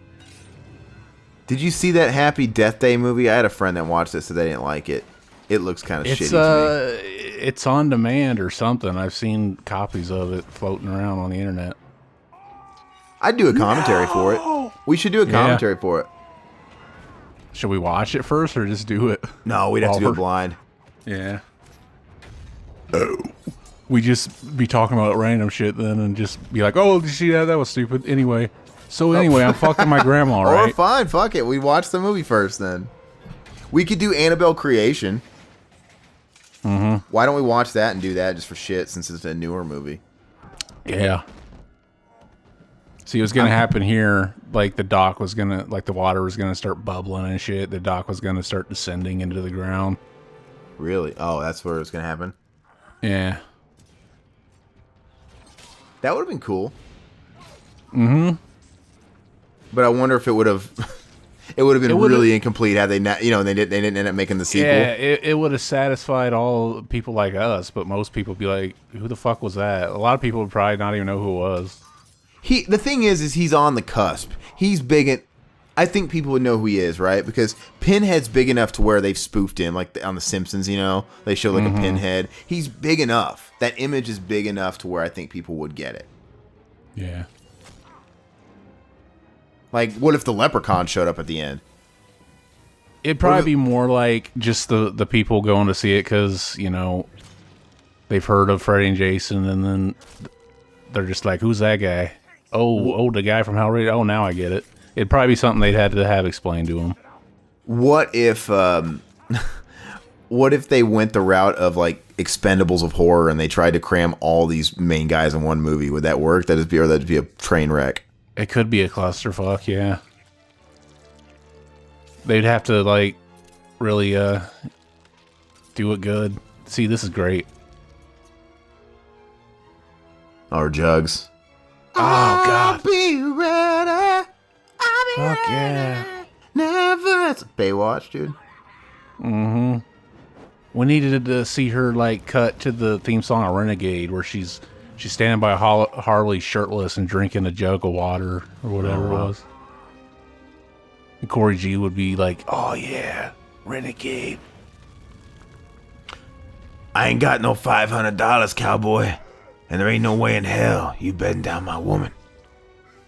Did you see that Happy Death Day movie? I had a friend that watched it, so they didn't like it. It looks kind of shitty to me. It's on demand or something. I've seen copies of it floating around on the internet. I'd do a commentary for it. We should do a commentary for it. Should we watch it first or just do it? No, we'd have to do it blind. Yeah. Oh. We just be talking about random shit then and just be like, oh, did you see that? That was stupid. Anyway. So anyway, I'm fucking my grandma, right? Or fine, fuck it. We watch the movie first then. We could do Annabelle Creation. Mm-hmm. Why don't we watch that and do that just for shit since it's a newer movie? Yeah. See, it was going to happen here. Like, the dock was going to, like, the water was going to start bubbling and shit. The dock was going to start descending into the ground. Really? Oh, that's where it's going to happen? Yeah. That would have been cool. Mm-hmm. But I wonder if it would have... It would have been really incomplete had they not, they didn't end up making the sequel. Yeah, it would have satisfied all people like us, but most people would be like, who the fuck was that? A lot of people would probably not even know who it was. The thing is he's on the cusp. He's big I think people would know who he is, right? Because Pinhead's big enough to where they've spoofed him, like on The Simpsons, they show like a Pinhead. He's big enough. That image is big enough to where I think people would get it. Yeah. Like, what if the Leprechaun showed up at the end? It'd probably be more like just the people going to see it because, they've heard of Freddy and Jason, and then they're just like, who's that guy? Oh, the guy from Hellraiser? Oh, now I get it. It'd probably be something they'd had to have explained to them. What if they went the route of, like, Expendables of horror and they tried to cram all these main guys in one movie? Would that work? That'd be a train wreck. It could be a clusterfuck, yeah. They'd have to, like, really do it good. See, this is great. Or Jugs. Oh, God. I'll be ready. Fuck yeah. Never. It's Baywatch, dude. Mm-hmm. We needed to see her, like, cut to the theme song of Renegade where she's standing by Harley shirtless and drinking a jug of water or whatever it was. And Corey G would be like, oh yeah, Renegade. I ain't got no $500, cowboy. And there ain't no way in hell you betting down my woman.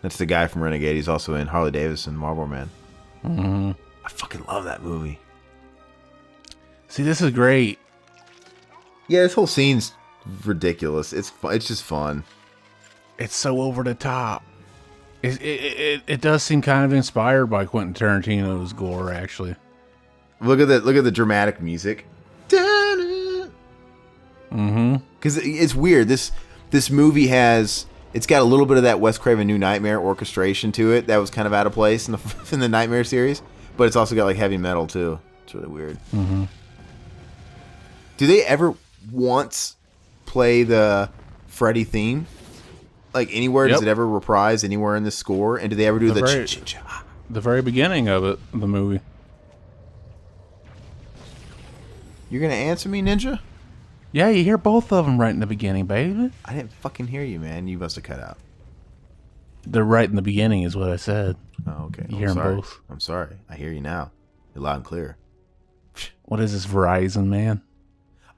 That's the guy from Renegade. He's also in Harley Davidson, Marlboro Man. Mm-hmm. I fucking love that movie. See, this is great. Yeah, this whole scene's ridiculous. It's just fun. It's so over the top. It does seem kind of inspired by Quentin Tarantino's gore, actually. Look at the dramatic music. Mm-hmm. Because it's weird. This movie it's got a little bit of that Wes Craven New Nightmare orchestration to it that was kind of out of place in the Nightmare series, but it's also got like heavy metal too. It's really weird. Mm-hmm. Do they ever once play the Freddy theme? Like anywhere? Does it ever reprise anywhere in the score? And do they ever do the very beginning of it, the movie? You're gonna answer me, Ninja? Yeah, you hear both of them right in the beginning, baby. I didn't fucking hear you, man. You must have cut out. They're right in the beginning, is what I said. Oh, okay. You hear them both. I'm sorry. I hear you now. You're loud and clear. What is this, Verizon, man?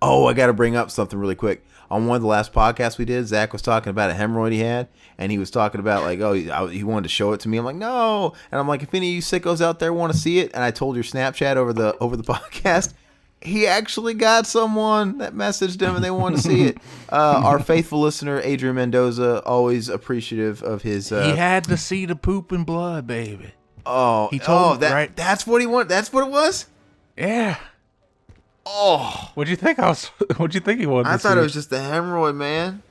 Oh, I got to bring up something really quick. On one of the last podcasts we did, Zach was talking about a hemorrhoid he had, and he was talking about, like, he wanted to show it to me. I'm like, no. And I'm like, if any of you sickos out there want to see it, and I told your Snapchat over the podcast, he actually got someone that messaged him and they wanted to see it. Our faithful listener, Adrian Mendoza, always appreciative of his... he had to see the poop and blood, baby. Oh, he told that, right? That's what he wanted? That's what it was? Yeah. Oh. What'd you think what'd you think he wanted I thought it was just the hemorrhoid, man.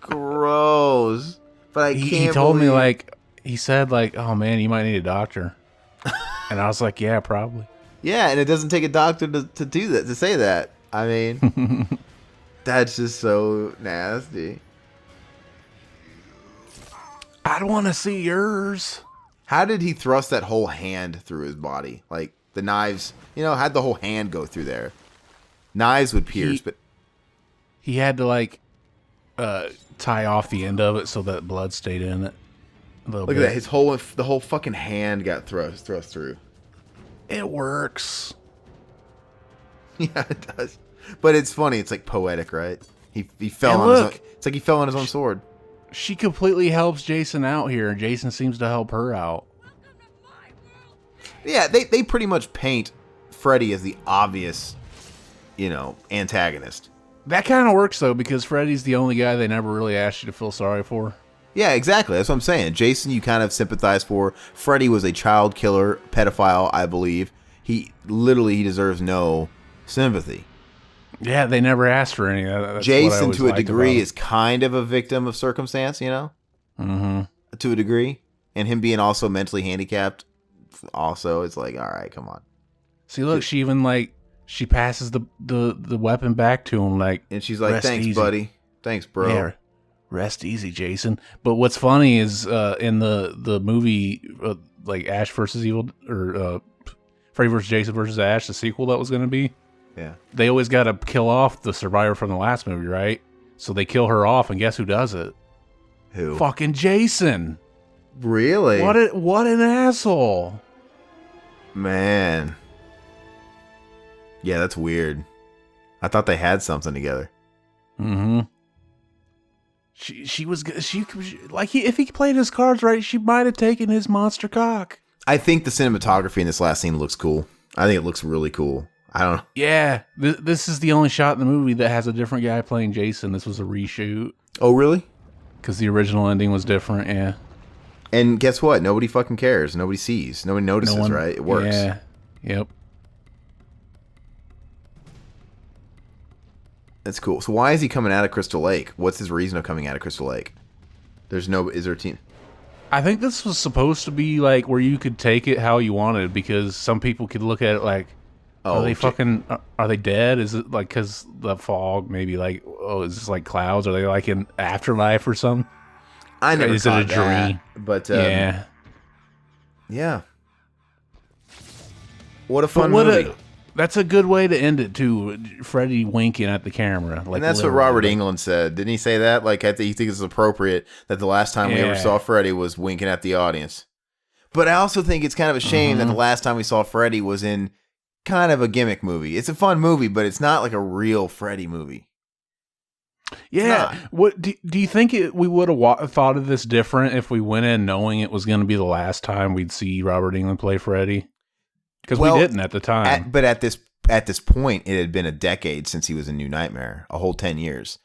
Gross. But I can't He told me, like, he said, like, oh, man, you might need a doctor. And I was like, yeah, probably. Yeah, and it doesn't take a doctor to do that, to say that. I mean, that's just so nasty. I'd want to see yours. How did he thrust that whole hand through his body? Like, the knives, how'd the whole hand go through there? Knives would pierce, but... He had to, like, tie off the end of it so that blood stayed in it. Look at that. The whole fucking hand got thrust through. It works. Yeah, it does. But it's funny. It's like poetic, right? He fell on his own. It's like he fell on his own sword. She completely helps Jason out here, and Jason seems to help her out. Yeah, they pretty much paint Freddy as the obvious, antagonist. That kind of works, though, because Freddy's the only guy they never really asked you to feel sorry for. Yeah, exactly. That's what I'm saying. Jason, you kind of sympathize for. Freddy was a child killer, pedophile, I believe. He deserves no sympathy. Yeah, they never asked for any. That's Jason, to a degree, is kind of a victim of circumstance, Mm-hmm. To a degree. And him being also mentally handicapped, also, it's like, all right, come on. See, look, she even, she passes the weapon back to him, and she's like, thanks, easy. buddy. Thanks, bro. Yeah, rest easy, Jason. But what's funny is in the movie, Ash versus Evil, or Freddy versus Jason versus Ash, the sequel that was going to be, yeah, they always got to kill off the survivor from the last movie, right? So they kill her off, and guess who does it? Who? Fucking Jason. Really? What an asshole. Man. Yeah, that's weird. I thought they had something together. Mm-hmm. If he played his cards right, she might have taken his monster cock. I think the cinematography in this last scene looks cool. I think it looks really cool. I don't know. Yeah, this is the only shot in the movie that has a different guy playing Jason. This was a reshoot. Oh, really? Because the original ending was different, yeah. And guess what? Nobody fucking cares. Nobody sees. Nobody notices, right? It works. Yeah. Yep. That's cool. So why is he coming out of Crystal Lake? What's his reason of coming out of Crystal Lake? Is there a team? I think this was supposed to be where you could take it how you wanted, because some people could look at it are they dead? Is it because the fog maybe is this clouds? Are they in afterlife or something? I never is it a that, dream? But yeah. What a fun movie. That's a good way to end it too. Freddy winking at the camera, and that's what Robert Englund said. Didn't he say that? You think it's appropriate that the last time we ever saw Freddy was winking at the audience. But I also think it's kind of a shame that the last time we saw Freddy was in kind of a gimmick movie. It's a fun movie, but it's not like a real Freddy movie. Yeah. What do you think we would have thought of this different if we went in knowing it was going to be the last time we'd see Robert Englund play Freddy? Because we didn't at the time. But at this point, it had been a decade since he was in New Nightmare, a whole 10 years.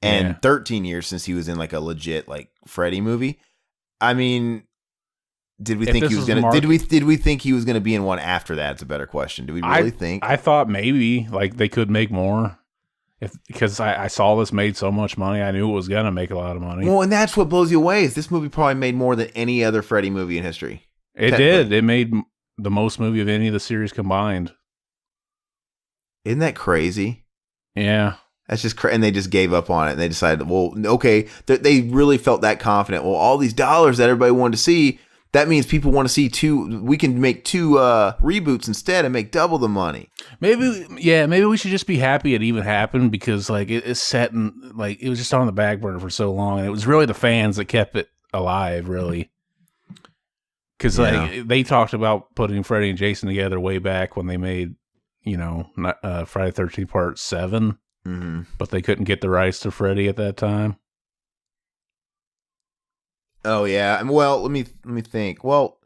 And 13 years since he was in a legit Freddy movie. I mean, did we think he was going to did we think he was going to be in one after that? It's a better question. Do we really think? I thought maybe they could make more. Because I saw this made so much money, I knew it was going to make a lot of money. Well, and that's what blows you away is this movie probably made more than any other Freddy movie in history. It did. It made the most movie of any of the series combined. Isn't that crazy? Yeah. That's just and they just gave up on it. And they decided, well, okay, they really felt that confident. Well, all these dollars that everybody wanted to see, that means people want to see we can make two reboots instead and make double the money. Maybe we should just be happy it even happened, because it's set in it was just on the back burner for so long, and it was really the fans that kept it alive, really. Because they talked about putting Freddy and Jason together way back when they made, Friday the 13th Part 7, but they couldn't get the rights to Freddy at that time. Oh yeah, well, let me think. Well,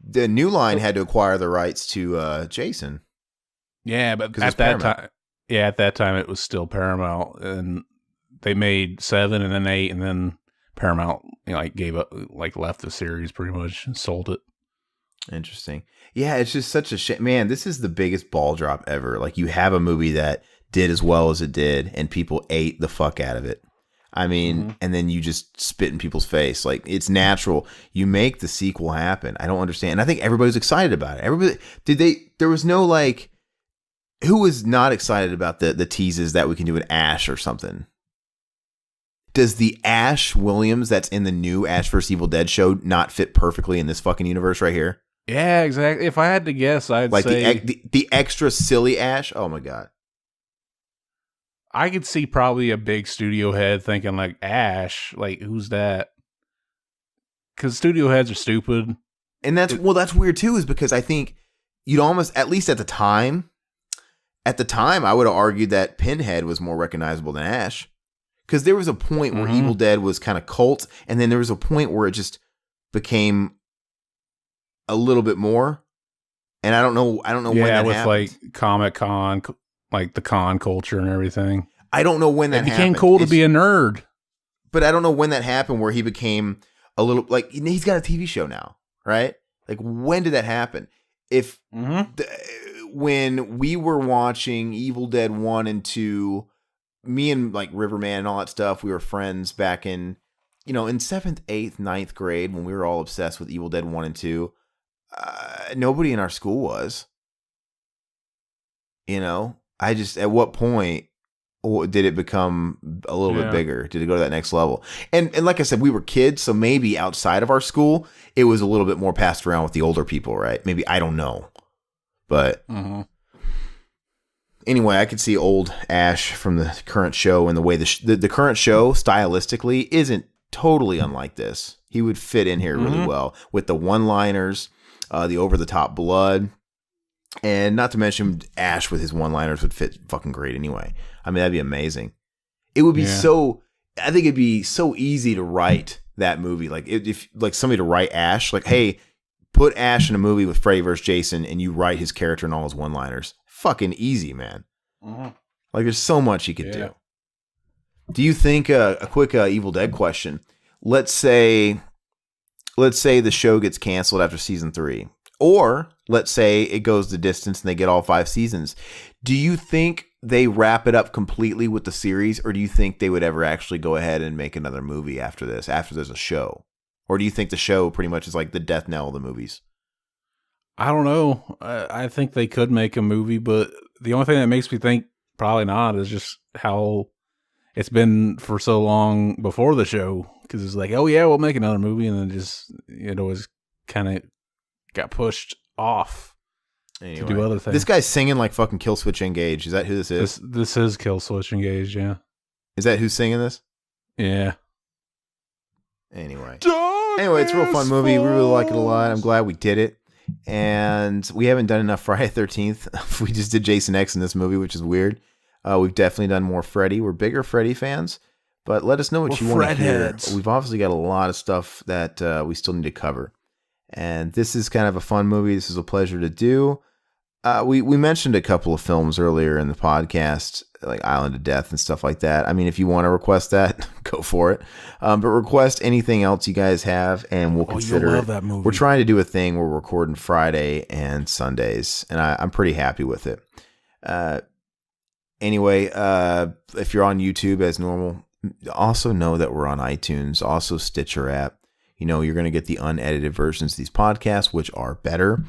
the New Line had to acquire the rights to Jason. Yeah, but at that time it was still Paramount, and they made 7 and then 8, and then Paramount gave up, left the series pretty much and sold it. Interesting. Yeah, it's just such a shame. Man, this is the biggest ball drop ever. You have a movie that did as well as it did, and people ate the fuck out of it. I mean, and then you just spit in people's face. It's natural. You make the sequel happen. I don't understand. And I think everybody's excited about it. There was no who was not excited about the teases that we can do with Ash or something? Does the Ash Williams that's in the new Ash vs. Evil Dead show not fit perfectly in this fucking universe right here? Yeah, exactly. If I had to guess, I'd say the extra silly Ash. Oh my God. I could see probably a big studio head thinking Ash, who's that? Because studio heads are stupid. And that's weird too, is because I think you'd almost, at least at the time, I would have argued that Pinhead was more recognizable than Ash. Because there was a point where Evil Dead was kind of cult, and then there was a point where it just became a little bit more. And I don't know when that with happened. like Comic-Con, like the con culture and everything. I don't know when that it became happened. Cool to be a nerd. But I don't know when that happened where he became a little, like, he's got a TV show now, right? Like, when did that happen? If when we were watching Evil Dead 1 and 2, me and like Riverman and all that stuff, we were friends back in, in 7th, 8th, 9th grade when we were all obsessed with Evil Dead 1 and 2. Nobody in our school was. At what point did it become a little bit bigger? Did it go to that next level? And like I said, we were kids, so maybe outside of our school, it was a little bit more passed around with the older people, right? Maybe, I don't know. But anyway, I could see old Ash from the current show, and the way the current show stylistically isn't totally unlike this. He would fit in here really well with the one-liners, the over-the-top blood, and not to mention Ash with his one-liners would fit fucking great anyway. I mean, that'd be amazing. It would be I think it'd be so easy to write that movie. Like if like somebody to write Ash, like, hey, put Ash in a movie with Freddy vs. Jason and you write his character and all his one-liners. Fucking easy, man. Like there's so much you could do. Do you think a quick Evil Dead question? Let's say the show gets canceled after season 3, or let's say it goes the distance and they get all 5 seasons. Do you think they wrap it up completely with the series, or do you think they would ever actually go ahead and make another movie after this, after there's a show? Or do you think the show pretty much is like the death knell of the movies? I don't know. I think they could make a movie, but the only thing that makes me think probably not is just how it's been for so long before the show. Because it's like, oh yeah, we'll make another movie, and then it always kind of got pushed off to do other things. This guy's singing like fucking Kill Switch Engage. Is that who this is? This is Kill Switch Engage, yeah. Is that who's singing this? Yeah. Anyway, it's a real fun movie. We really like it a lot. I'm glad we did it. And we haven't done enough Friday the 13th. We just did Jason X in this movie, which is weird. We've definitely done more Freddy. We're bigger Freddy fans. But let us know what you want to hear. We've obviously got a lot of stuff that we still need to cover. And this is kind of a fun movie. This is a pleasure to do. We mentioned a couple of films earlier in the podcast, like Island of Death and stuff like that. I mean, if you want to request that, go for it. But request anything else you guys have, and we'll consider you'll it. love that movie. We're trying to do a thing where we're recording Friday and Sundays, and I'm pretty happy with it. Anyway, if you're on YouTube as normal, also know that we're on iTunes, also Stitcher app. You're going to get the unedited versions of these podcasts, which are better.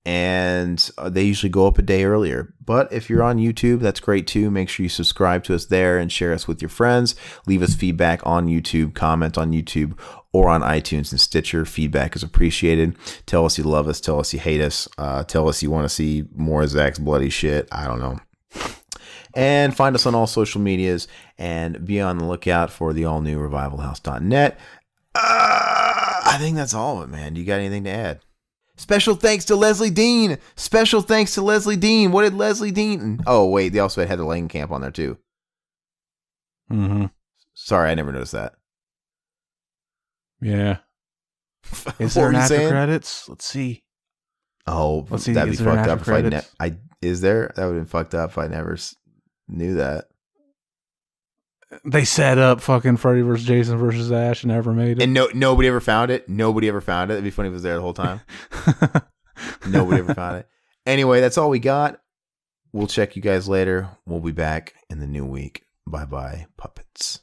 And they usually go up a day earlier. But if you're on YouTube, that's great too. Make sure you subscribe to us there and share us with your friends. Leave us feedback on YouTube, comment on YouTube or on iTunes and Stitcher. Feedback is appreciated. Tell us you love us. Tell us you hate us. Tell us you want to see more of Zach's bloody shit. I don't know. And find us on all social medias and be on the lookout for the all new revivalhouse.net. I think that's all of it, man. Do you got anything to add? Special thanks to Leslie Dean. Special thanks to Leslie Dean. What did Leslie Dean? Oh, wait. They also had the Langenkamp on there, too. Sorry, I never noticed that. Yeah. Is there an after credits? Let's see. Oh, let's see. That'd be fucked up if is there? That would have been fucked up if I never knew that. They set up fucking Freddy vs. Jason vs. Ash and never made it. And nobody ever found it. Nobody ever found it. It'd be funny if it was there the whole time. Nobody ever found it. Anyway, that's all we got. We'll check you guys later. We'll be back in the new week. Bye-bye, puppets.